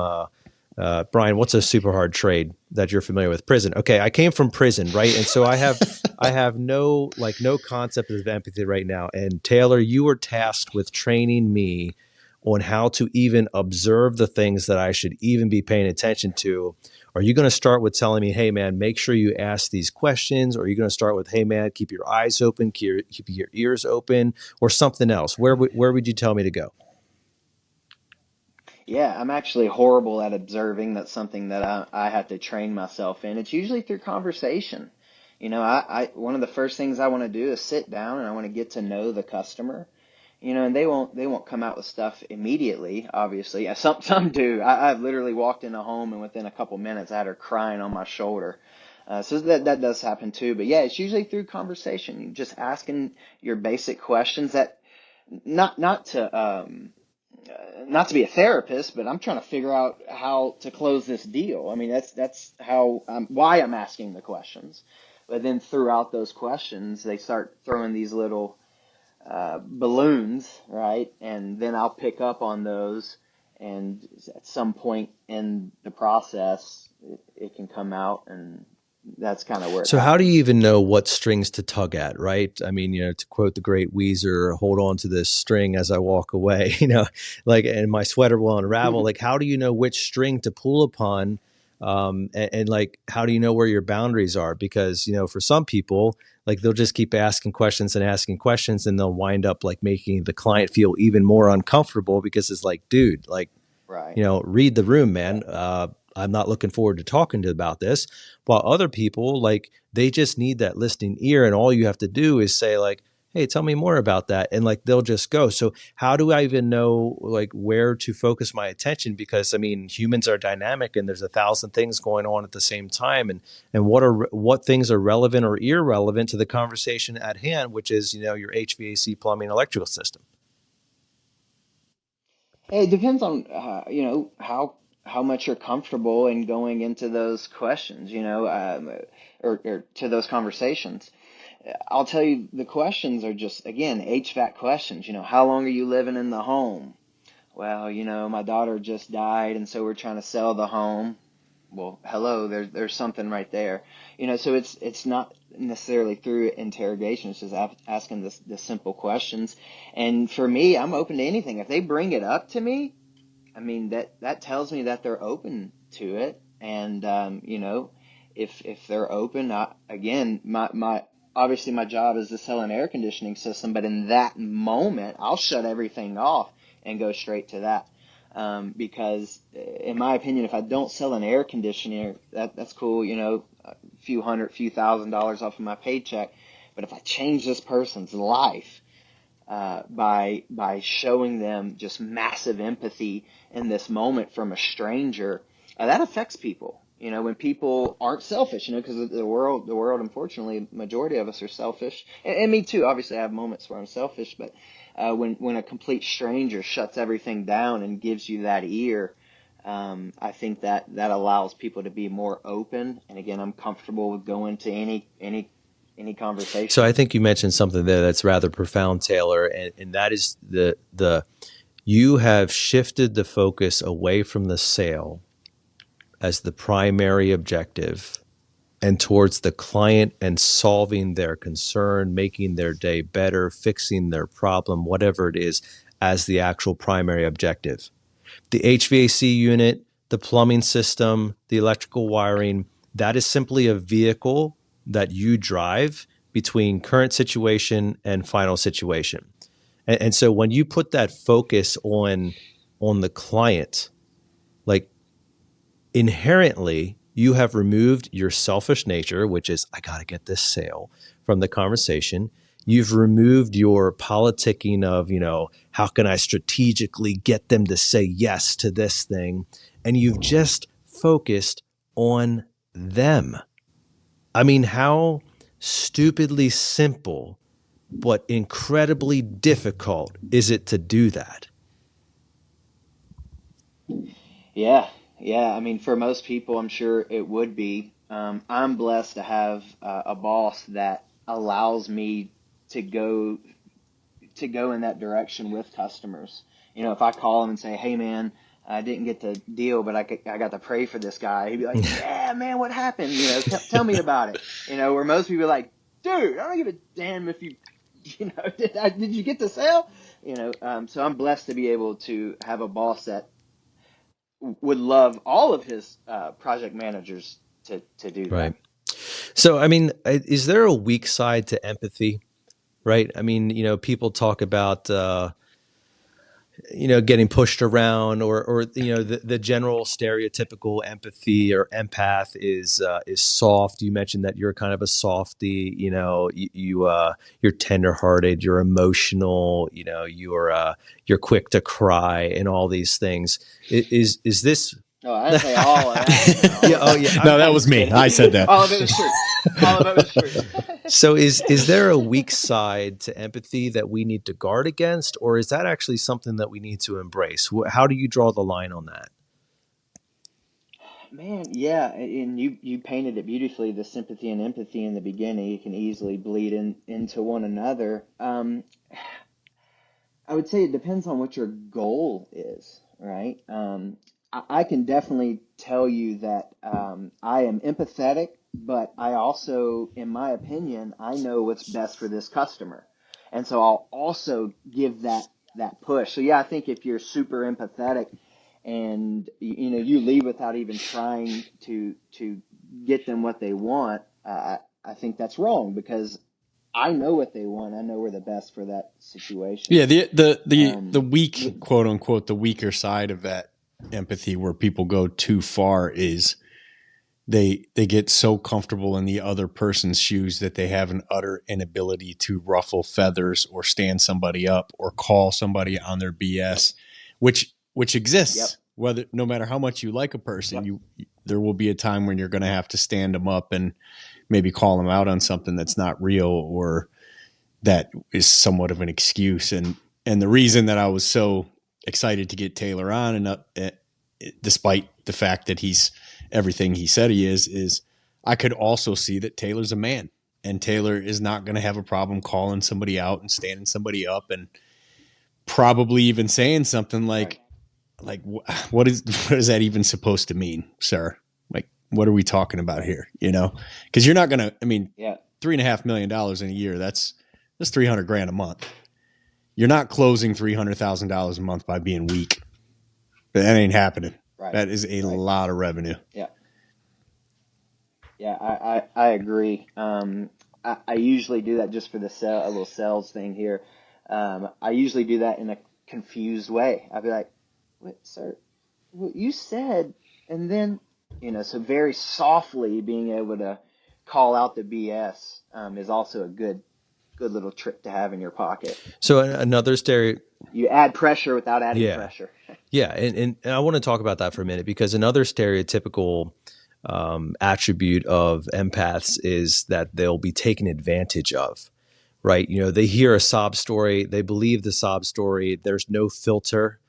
Brian, what's a super hard trade that you're familiar with? Prison. Okay, I came from prison, right? And so I have no concept of empathy right now. And Taylor, you were tasked with training me on how to even observe the things that I should even be paying attention to. Are you going to start with telling me, hey man, make sure you ask these questions? Or are you going to start with, hey man, keep your eyes open, keep your ears open, or something else? Where would you tell me to go? Yeah, I'm actually horrible at observing. That's something that I have to train myself in. It's usually through conversation. One of the first things I want to do is sit down and I want to get to know the customer. And they won't come out with stuff immediately, obviously. Yeah, some do. I've literally walked in a home and within a couple minutes I had her crying on my shoulder. So that does happen too. But yeah, it's usually through conversation. You just asking your basic questions that not to not to be a therapist, but I'm trying to figure out how to close this deal. I mean, that's how why I'm asking the questions. But then throughout those questions, they start throwing these little balloons, right? And then I'll pick up on those, and at some point in the process, it can come out, and that's kind of where it So how do you happens. even know what strings to tug at, right? I mean, to quote the great Weezer, hold on to this string as I walk away, like, and my sweater will unravel. Like, how do you know which string to pull upon And like, how do you know where your boundaries are? Because, for some people, like they'll just keep asking questions and they'll wind up like making the client feel even more uncomfortable because it's like, dude, like, Right. read the room, man. Right. I'm not looking forward to talking to about this. While other people, like, they just need that listening ear, and all you have to do is say, like, hey, tell me more about that, and like they'll just go. So how do I even know like where to focus my attention? Because I mean, humans are dynamic, and there's 1,000 things going on at the same time, and what things are relevant or irrelevant to the conversation at hand, which is your HVAC, plumbing, electrical system. It depends on how much you're comfortable in going into those questions, or to those conversations. I'll tell you, the questions are just, again, HVAC questions. How long are you living in the home? Well, my daughter just died, and so we're trying to sell the home. Well, hello, there's something right there. So it's not necessarily through interrogation. It's just asking the simple questions. And for me, I'm open to anything. If they bring it up to me, I mean, that tells me that they're open to it. And if they're open, again, my obviously my job is to sell an air conditioning system, but in that moment, I'll shut everything off and go straight to that. Because in my opinion, if I don't sell an air conditioner, that's cool, a few $1,000s off of my paycheck. But if I change this person's life, by showing them just massive empathy in this moment from a stranger, that affects people. When people aren't selfish, because the world, unfortunately, majority of us are selfish, and me too. Obviously, I have moments where I'm selfish, but when a complete stranger shuts everything down and gives you that ear, I think that allows people to be more open. And again, I'm comfortable with going to any conversation. So I think you mentioned something there that's rather profound, Taylor, and that is the you have shifted the focus away from the sale as the primary objective and towards the client and solving their concern, making their day better, fixing their problem, whatever it is, as the actual primary objective. The HVAC unit, the plumbing system, the electrical wiring, that is simply a vehicle that you drive between current situation and final situation. And so when you put that focus on the client, like, inherently you have removed your selfish nature, which is, I got to get this sale, from the conversation. You've removed your politicking of, how can I strategically get them to say yes to this thing? And you've just focused on them. I mean, how stupidly simple, but incredibly difficult is it to do that? Yeah, yeah. I mean, for most people, I'm sure it would be. I'm blessed to have a boss that allows me to go in that direction with customers. If I call him and say, "Hey, man, I didn't get the deal, but I got to pray for this guy," he'd be like, "Yeah, man, what happened? Tell me about it." Where most people are like, "Dude, I don't give a damn if you, did you get the sale?" So I'm blessed to be able to have a boss that would love all of his project managers to do Right. that. So, I mean, is there a weak side to empathy? Right. I mean, people talk about, getting pushed around, or the general stereotypical empathy or empath is soft. You mentioned that you're kind of a softie. You're tenderhearted, you're emotional. You're quick to cry, and all these things. Is this? Oh, I didn't say all of that. No, Yeah. Oh, yeah. No, that I'm was just me. kidding. I said that. All of it was true. All of it was true. So is there a weak side to empathy that we need to guard against, or is that actually something that we need to embrace? How do you draw the line on that? Man, yeah, and you painted it beautifully. The sympathy and empathy in the beginning, you can easily bleed into one another. I would say it depends on what your goal is, right? I can definitely tell you that I am empathetic, but I also, in my opinion, I know what's best for this customer, and so I'll also give that push. So yeah, I think if you're super empathetic and you leave without even trying to get them what they want, I think that's wrong, because I know what they want. I know we're the best for that situation. Yeah, the weak, You, quote unquote, the weaker side of that empathy, where people go too far, is they get so comfortable in the other person's shoes that they have an utter inability to ruffle feathers or stand somebody up or call somebody on their BS, which yep, exists. Whether, no matter how much you like a person, yep, there will be a time when you're going to have to stand them up and maybe call them out on something that's not real, or that is somewhat of an excuse. And the reason that I was so excited to get Taylor on, and despite the fact that he's everything he said he is I could also see that Taylor's a man, and Taylor is not going to have a problem calling somebody out and standing somebody up, and probably even saying something right. like what is that even supposed to mean, sir? Like, what are we talking about here? Because you're not going to. I mean, Yeah, $3.5 million in a year. That's $300,000 a month. You're not closing $300,000 a month by being weak. That ain't happening. right, That is a right. lot of revenue. Yeah, yeah, I agree. I usually do that just for a little sales thing here. I usually do that in a confused way. I'd be like, "What, sir? What you said?" And then, so very softly being able to call out the BS is also a good little trick to have in your pocket. So another You add pressure without adding yeah. pressure. Yeah, and I want to talk about that for a minute, because another stereotypical attribute of empaths is that they'll be taken advantage of, right? They hear a sob story, they believe the sob story. There's no filter,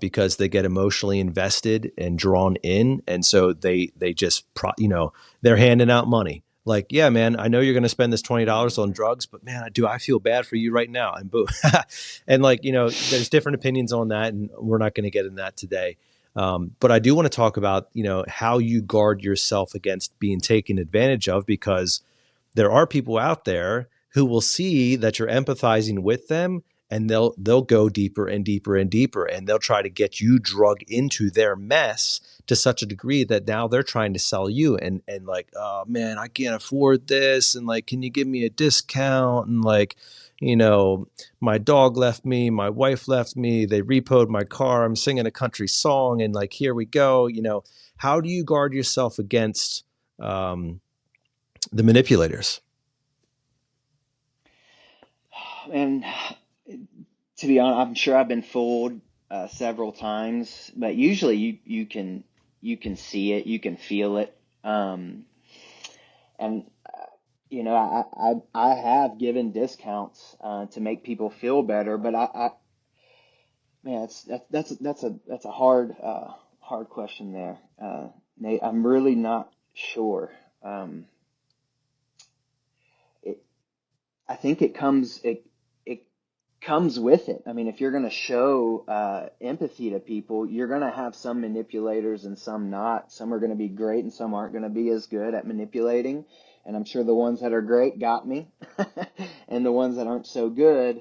because they get emotionally invested and drawn in, and so they just they're handing out money. Like, yeah, man, I know you're going to spend this $20 on drugs, but man, I feel bad for you right now. And boom, and there's different opinions on that, and we're not going to get in that today. But I do want to talk about how you guard yourself against being taken advantage of, because there are people out there who will see that you're empathizing with them, and they'll go deeper and deeper and deeper, and they'll try to get you drug into their mess to such a degree that now they're trying to sell you, and like, oh man, I can't afford this, and like, can you give me a discount, and like, my dog left me, my wife left me, they repoed my car, I'm singing a country song, and like, here we go. How do you guard yourself against the manipulators? And to be honest, I'm sure I've been fooled several times, but usually you can see it, you can feel it, and I have given discounts to make people feel better, but man, that's a hard question there, Nate. I'm really not sure. It I think it comes with it. I mean, if you're going to show empathy to people, you're going to have some manipulators and some not. Some are going to be great and some aren't going to be as good at manipulating. And I'm sure the ones that are great got me, and the ones that aren't so good,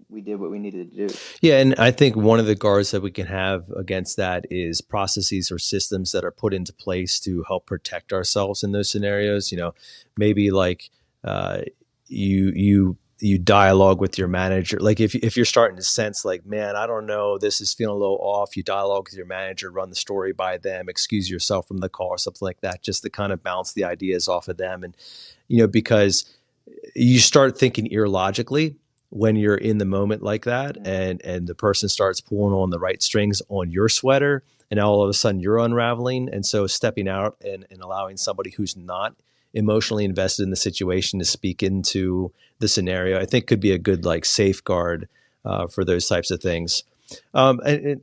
we did what we needed to do. Yeah, and I think one of the guards that we can have against that is processes or systems that are put into place to help protect ourselves in those scenarios. Maybe like you dialogue with your manager. Like if you're starting to sense like, man, I don't know, this is feeling a little off, you dialogue with your manager, run the story by them, excuse yourself from the call or something like that, just to kind of bounce the ideas off of them. And because you start thinking illogically when you're in the moment like that, and the person starts pulling on the right strings on your sweater, and all of a sudden you're unraveling. And so stepping out and allowing somebody who's not emotionally invested in the situation to speak into the scenario, I think could be a good like safeguard for those types of things. And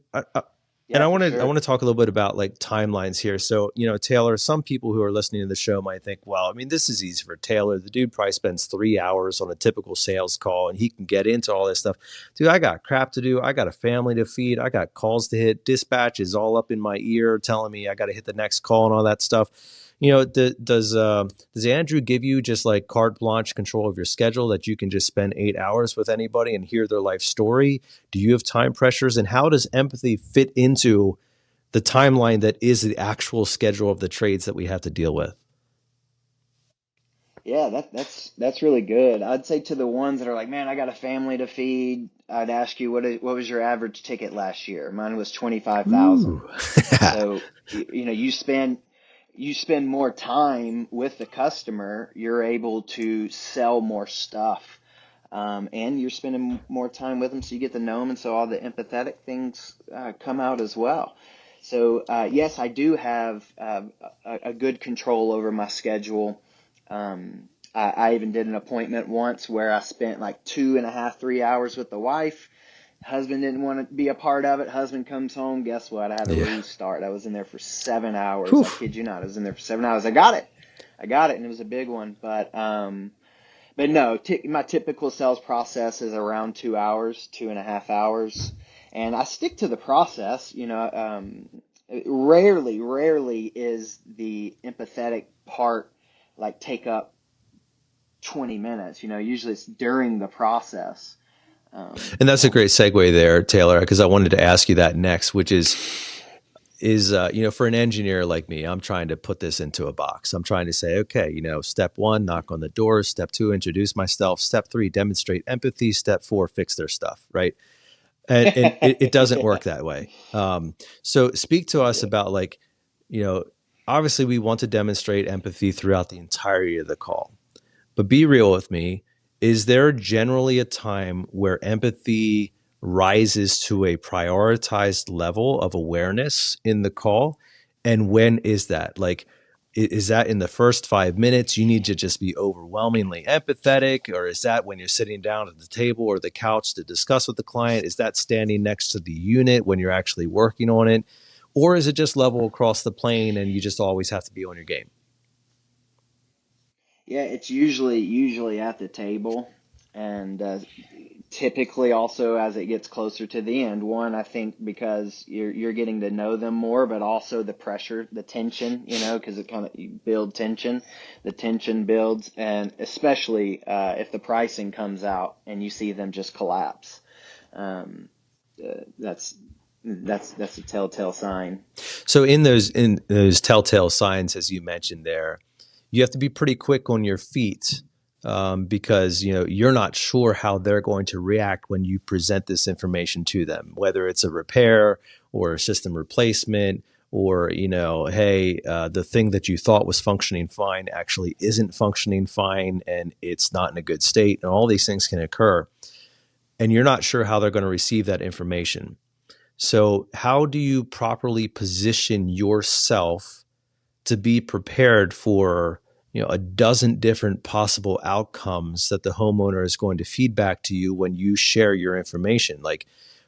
Yeah, I for want to sure. talk a little bit about like timelines here. So, Taylor, some people who are listening to the show might think, well, I mean, this is easy for Taylor. The dude probably spends 3 hours on a typical sales call, and he can get into all this stuff. Dude, I got crap to do. I got a family to feed. I got calls to hit. Dispatch is all up in my ear telling me I got to hit the next call and all that stuff. Does Andrew give you just like carte blanche control of your schedule that you can just spend 8 hours with anybody and hear their life story? Do you have time pressures, and how does empathy fit into the timeline that is the actual schedule of the trades that we have to deal with? Yeah, that's really good. I'd say to the ones that are like, man, I got a family to feed. I'd ask you what was your average ticket last year? Mine was 25,000. Ooh. So you spend more time with the customer. You're able to sell more stuff, and you're spending more time with them, so you get to know them, and so all the empathetic things come out as well. So yes, I do have a good control over my schedule. I even did an appointment once where I spent like 2.5, 3 hours with the wife. Husband didn't want to be a part of it. Husband comes home. Guess what? I had to Yeah. restart. I was in there for 7 hours. Whew. I kid you not. I was in there for 7 hours. I got it. I got it, and it was a big one. But no, my typical sales process is around 2 hours, 2.5 hours, and I stick to the process. Rarely is the empathetic part like take up 20 minutes. Usually it's during the process. And that's a Yeah. great segue there, Taylor, because I wanted to ask you that next, which is for an engineer like me, I'm trying to put this into a box. I'm trying to say, okay, step one, knock on the door. Step two, introduce myself. Step three, demonstrate empathy. Step four, fix their stuff. Right. And it doesn't Yeah. work that way. So speak to us Yeah. about you know, obviously we want to demonstrate empathy throughout the entirety of the call. But be real with me. Is there generally a time where empathy rises to a prioritized level of awareness in the call? And when is that? Like, is that in the first 5 minutes? You need to just be overwhelmingly empathetic? Or is that when you're sitting down at the table or the couch to discuss with the client? Is that standing next to the unit when you're actually working on it? Or is it just level across the plane and you just always have to be on your game? Yeah, it's usually at the table, and typically also as it gets closer to the end. One, I think because you're getting to know them more, but also the pressure, the tension, because it kind of you build tension, the tension builds, and especially if the pricing comes out and you see them just collapse, um, that's that's a telltale sign. So in those telltale signs, as you mentioned there, you have to be pretty quick on your feet, because you're not sure how they're going to react when you present this information to them, whether it's a repair or a system replacement, or hey, the thing that you thought was functioning fine actually isn't functioning fine, and it's not in a good state, and all these things can occur, and you're not sure how they're going to receive that information. So, how do you properly position yourself to be prepared for a dozen different possible outcomes that the homeowner is going to feedback to you when you share your information? Like,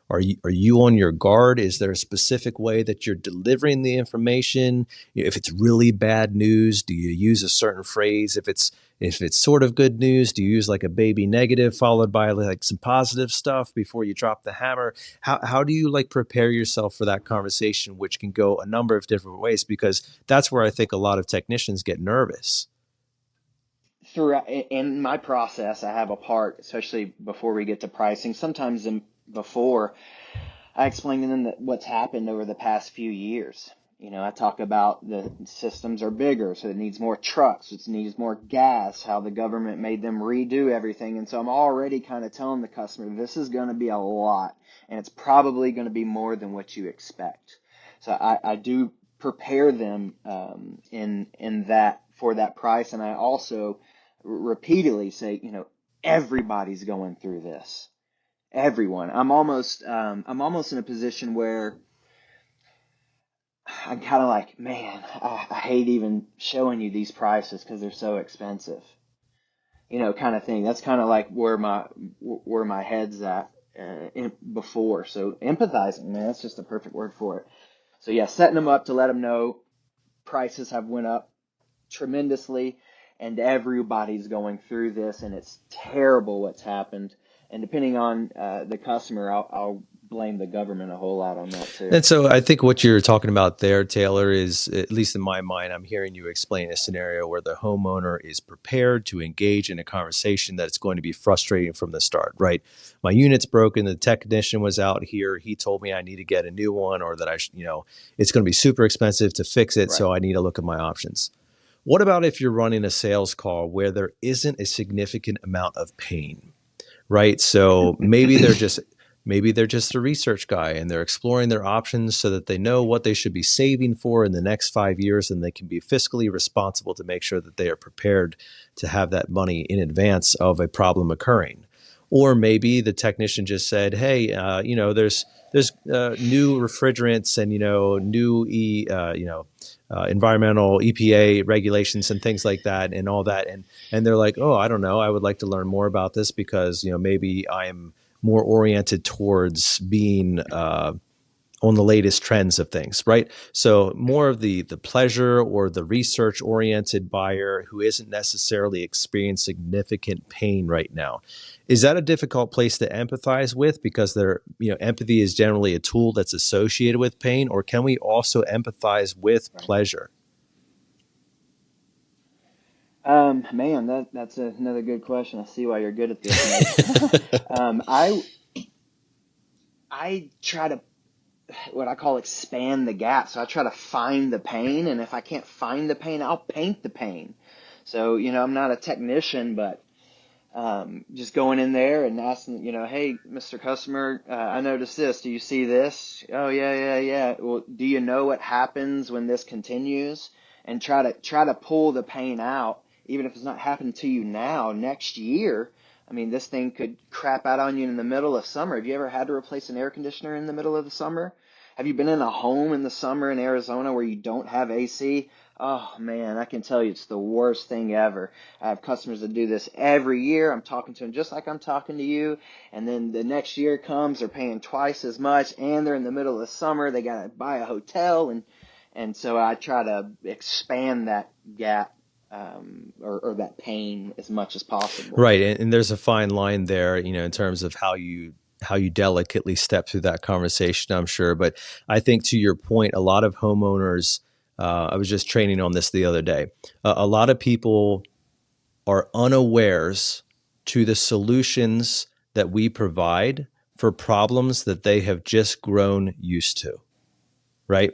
are you on your guard? Is there a specific way that you're delivering the information? If it's really bad news, do you use a certain phrase? If it's sort of good news, do you use like a baby negative followed by like some positive stuff before you drop the hammer? How do you like prepare yourself for that conversation, which can go a number of different ways? Because that's where I think a lot of technicians get nervous. Throughout in my process, I have a part, especially before we get to pricing. Sometimes before I explain to them that what's happened over the past few years. I talk about the systems are bigger, so it needs more trucks, it needs more gas, how the government made them redo everything. And so I'm already kind of telling the customer this is going to be a lot, and it's probably going to be more than what you expect. So I do prepare them in that for that price, and I also repeatedly say, everybody's going through this. Everyone. I'm almost in a position where I'm kind of like, man, I hate even showing you these prices because they're so expensive, kind of thing. That's kind of like where my head's at before. So empathizing, man, that's just the perfect word for it. So yeah, setting them up to let them know prices have went up tremendously, and everybody's going through this, and it's terrible what's happened. And depending on the customer, I'll blame the government a whole lot on that too. And so I think what you're talking about there, Taylor, is, at least in my mind, I'm hearing you explain a scenario where the homeowner is prepared to engage in a conversation that's going to be frustrating from the start, right? My unit's broken. The technician was out here. He told me I need to get a new one, or that it's going to be super expensive to fix it. Right. So I need to look at my options. What about if you're running a sales call where there isn't a significant amount of pain, right? So maybe they're just a research guy and they're exploring their options so that they know what they should be saving for in the next 5 years, and they can be fiscally responsible to make sure that they are prepared to have that money in advance of a problem occurring. Or maybe the technician just said, "Hey, there's new refrigerants and new environmental EPA regulations and things like that and all that," and they're like, "Oh, I don't know. I would like to learn more about this because maybe I'm more oriented towards being on the latest trends of things," right? So more of the pleasure or the research oriented buyer who isn't necessarily experiencing significant pain right now. Is that a difficult place to empathize with, because empathy is generally a tool that's associated with pain, or can we also empathize with pleasure? Man, that's another good question. I see why you're good at this. I try to, what I call, expand the gap. So I try to find the pain, and if I can't find the pain, I'll paint the pain. So, I'm not a technician, but just going in there and asking, "Hey, Mr. Customer, I noticed this. Do you see this? Oh, yeah. Well, do you know what happens when this continues?" And try to pull the pain out, even if it's not happening to you now, next year. I mean, this thing could crap out on you in the middle of summer. Have you ever had to replace an air conditioner in the middle of the summer? Have you been in a home in the summer in Arizona where you don't have AC? Oh man, I can tell you it's the worst thing ever. I have customers that do this every year. I'm talking to them just like I'm talking to you. And then the next year comes, they're paying twice as much, and they're in the middle of the summer. They got to buy a hotel. And so I try to expand that gap, or that pain, as much as possible. Right. And there's a fine line there, in terms of how you delicately step through that conversation, I'm sure. But I think, to your point, a lot of homeowners, I was just training on this the other day. A lot of people are unawares to the solutions that we provide for problems that they have just grown used to. Right.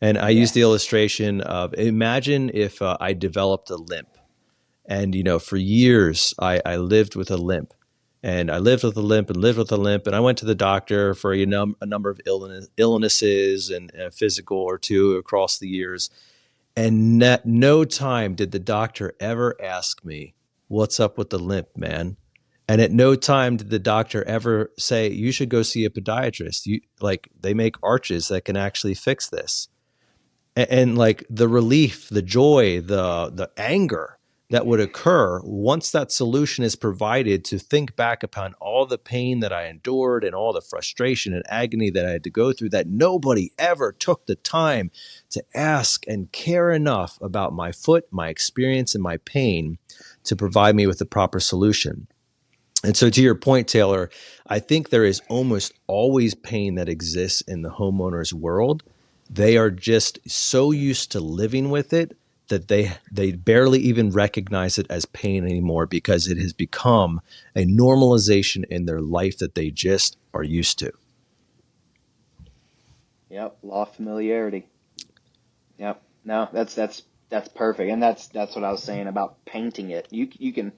And I use the illustration of, imagine if I developed a limp. And, for years, I lived with a limp. And I lived with a limp and lived with a limp. And I went to the doctor for a number of illnesses and a physical or two across the years. And no time did the doctor ever ask me, "What's up with the limp, man?" And at no time did the doctor ever say, "You should go see a podiatrist. They make arches that can actually fix this." And like the relief, the joy, the anger that would occur once that solution is provided, to think back upon all the pain that I endured and all the frustration and agony that I had to go through, that nobody ever took the time to ask and care enough about my foot, my experience, and my pain to provide me with the proper solution. And so, to your point, Taylor, I think there is almost always pain that exists in the homeowner's world. They are just so used to living with it that they barely even recognize it as pain anymore, because it has become a normalization in their life that they just are used to. Yep, law of familiarity. Yep. No, that's perfect, and that's what I was saying about painting it. You can,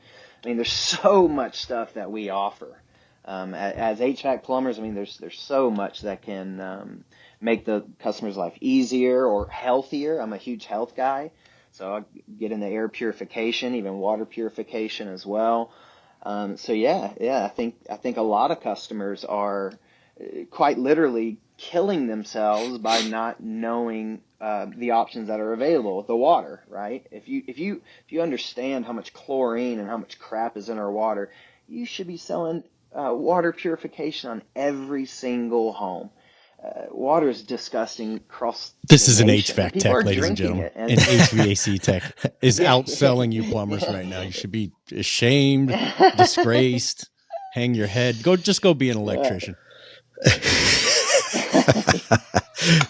I mean, there's so much stuff that we offer as HVAC plumbers. I mean, there's so much that can make the customer's life easier or healthier. I'm a huge health guy, so I get into air purification, even water purification as well. So I think a lot of customers are quite literally killing themselves by not knowing the options that are available with the water, right? If you understand how much chlorine and how much crap is in our water, you should be selling water purification on every single home. Water is disgusting across This the is an nation. HVAC People tech, are ladies and drinking gentlemen. it, An HVAC tech is outselling you plumbers right now. You should be ashamed, disgraced, hang your head. Just go be an electrician.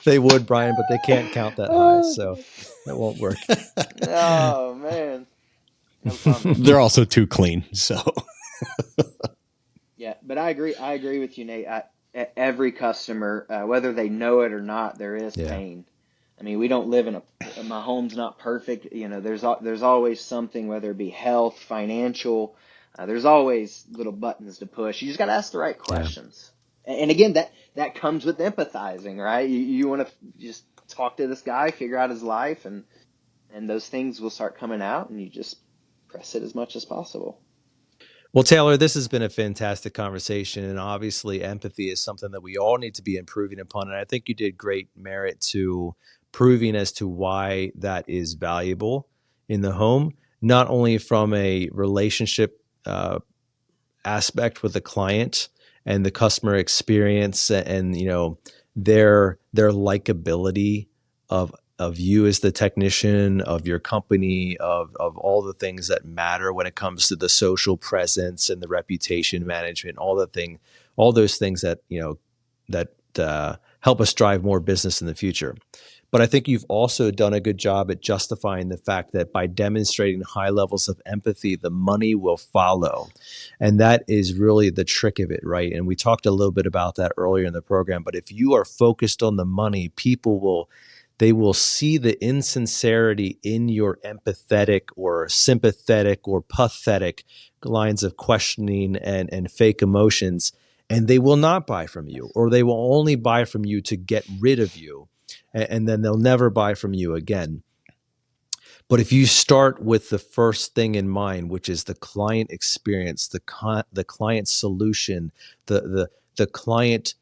They would, Brian, but they can't count that high, so that won't work. Oh man, no comment. They're also too clean. So Yeah, but I agree. I agree with you, Nate. Every customer, whether they know it or not, there is Yeah. pain. I mean, we don't live in my home's not perfect. You know, there's always something, whether it be health, financial. There's always little buttons to push. You just got to ask the right Yeah. questions. And again, that comes with empathizing, right? You want to just talk to this guy, figure out his life, and those things will start coming out, and you just press it as much as possible. Well, Taylor, this has been a fantastic conversation, and obviously empathy is something that we all need to be improving upon. And I think you did great merit to proving as to why that is valuable in the home, not only from a relationship aspect with the client and the customer experience and their likability of you as the technician, of your company, of all the things that matter when it comes to the social presence and the reputation management, all those things that help us drive more business in the future. But I think you've also done a good job at justifying the fact that by demonstrating high levels of empathy, the money will follow. And that is really the trick of it, right? And we talked a little bit about that earlier in the program. But if you are focused on the money, they will see the insincerity in your empathetic or sympathetic or pathetic lines of questioning and fake emotions, and they will not buy from you, or they will only buy from you to get rid of you, and then they'll never buy from you again. But if you start with the first thing in mind, which is the client experience, the client solution, the client,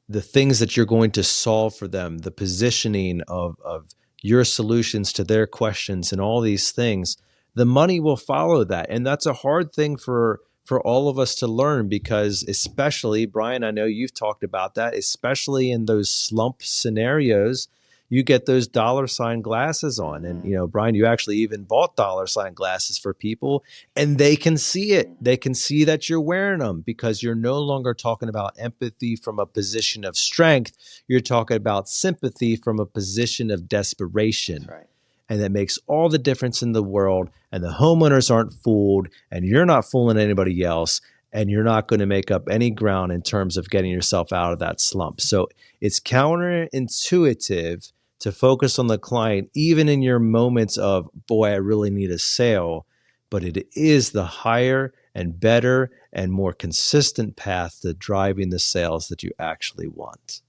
the things that you're going to solve for them, the positioning of your solutions to their questions, and all these things, the money will follow that. And that's a hard thing for all of us to learn, because especially, Brian, I know you've talked about that, especially in those slump scenarios, you get those dollar sign glasses on. And, Brian, you actually even bought dollar sign glasses for people, and they can see it. They can see that you're wearing them, because you're no longer talking about empathy from a position of strength. You're talking about sympathy from a position of desperation. That's right. And that makes all the difference in the world. And the homeowners aren't fooled, and you're not fooling anybody else. And you're not going to make up any ground in terms of getting yourself out of that slump. So it's counterintuitive to focus on the client, even in your moments of, boy, I really need a sale. But it is the higher and better and more consistent path to driving the sales that you actually want.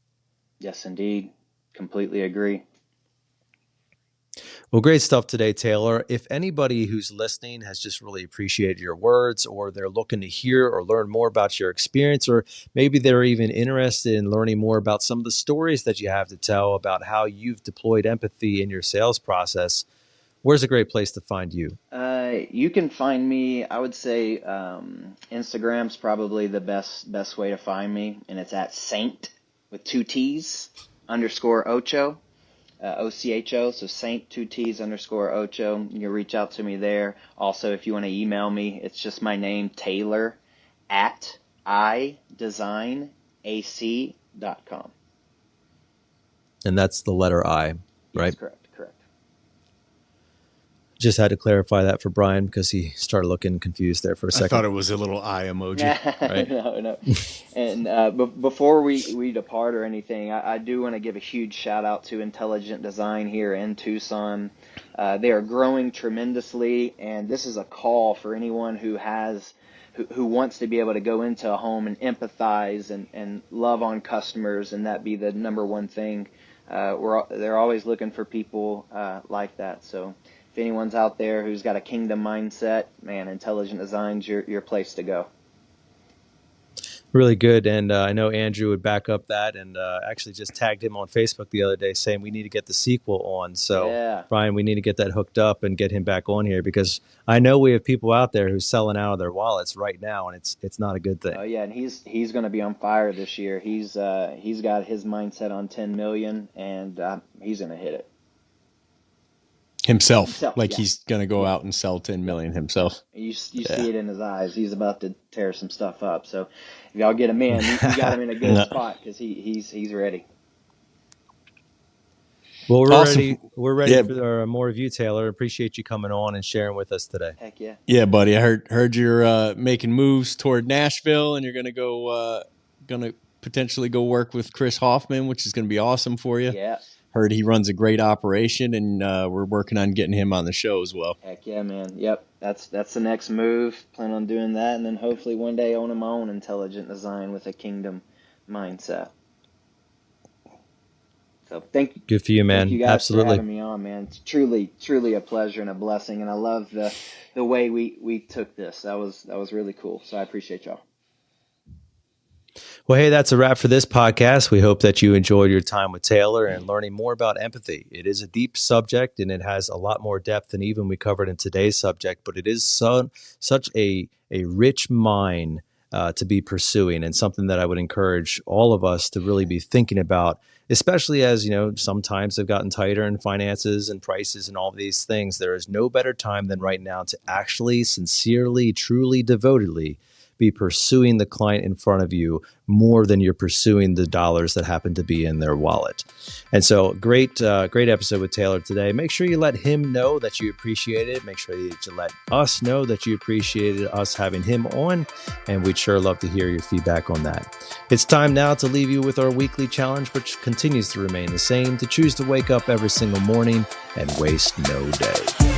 Yes, indeed. Completely agree. Well, great stuff today, Taylor. If anybody who's listening has just really appreciated your words, or they're looking to hear or learn more about your experience, or maybe they're even interested in learning more about some of the stories that you have to tell about how you've deployed empathy in your sales process, where's a great place to find you? You can find me, I would say, Instagram's probably the best way to find me, and it's at Saint with 2 T's _ Ocho, OCHO, so Saint 2 T's _ Ocho. You can reach out to me there. Also, if you want to email me, it's just my name, Taylor at iDesignAC.com. And that's the letter I, right? Yes, correct. Just had to clarify that for Brian, because he started looking confused there for a second. I thought it was a little eye emoji. Right? No. And before we depart or anything, I do want to give a huge shout out to Intelligent Design here in Tucson. They are growing tremendously, and this is a call for anyone who wants to be able to go into a home and empathize and love on customers, and that be the number one thing. They're always looking for people like that. So if anyone's out there who's got a kingdom mindset, man, Intelligent Design's your place to go. Really good. And I know Andrew would back up that, and actually just tagged him on Facebook the other day saying we need to get the sequel on. So, Yeah. Brian, we need to get that hooked up and get him back on here, because I know we have people out there who's selling out of their wallets right now, and it's not a good thing. Oh yeah, and he's going to be on fire this year. He's got his mindset on 10 million, and he's going to hit it. Himself. Himself, Like yeah. he's going to go out and sell 10 million himself. You see it in his eyes. He's about to tear some stuff up. So if y'all get him in, you got him in a good spot because he's ready. Well, we're Awesome. ready. We're ready for more of you, Taylor. Appreciate you coming on and sharing with us today. Heck yeah. Yeah, buddy. I heard you're making moves toward Nashville, and you're going to potentially go work with Chris Hoffman, which is going to be awesome for you. Yeah. Heard he runs a great operation, and we're working on getting him on the show as well. Heck yeah, man. Yep. That's the next move. Plan on doing that, and then hopefully one day owning my own intelligent design with a kingdom mindset. So Good for you, man. Thank you guys Absolutely. for having me on, man. It's truly a pleasure and a blessing, and I love the way we took this. That was really cool. So I appreciate y'all. Well, hey, that's a wrap for this podcast. We hope that you enjoyed your time with Taylor and learning more about empathy. It is a deep subject, and it has a lot more depth than even we covered in today's subject, but it is such a rich mine to be pursuing, and something that I would encourage all of us to really be thinking about, especially as, sometimes they've gotten tighter in finances and prices and all of these things. There is no better time than right now to actually, sincerely, truly, devotedly be pursuing the client in front of you more than you're pursuing the dollars that happen to be in their wallet. And so great episode with Taylor today. Make sure you let him know that you appreciate it. Make sure that you let us know that you appreciated us having him on. And we'd sure love to hear your feedback on that. It's time now to leave you with our weekly challenge, which continues to remain the same: to choose to wake up every single morning and waste no day.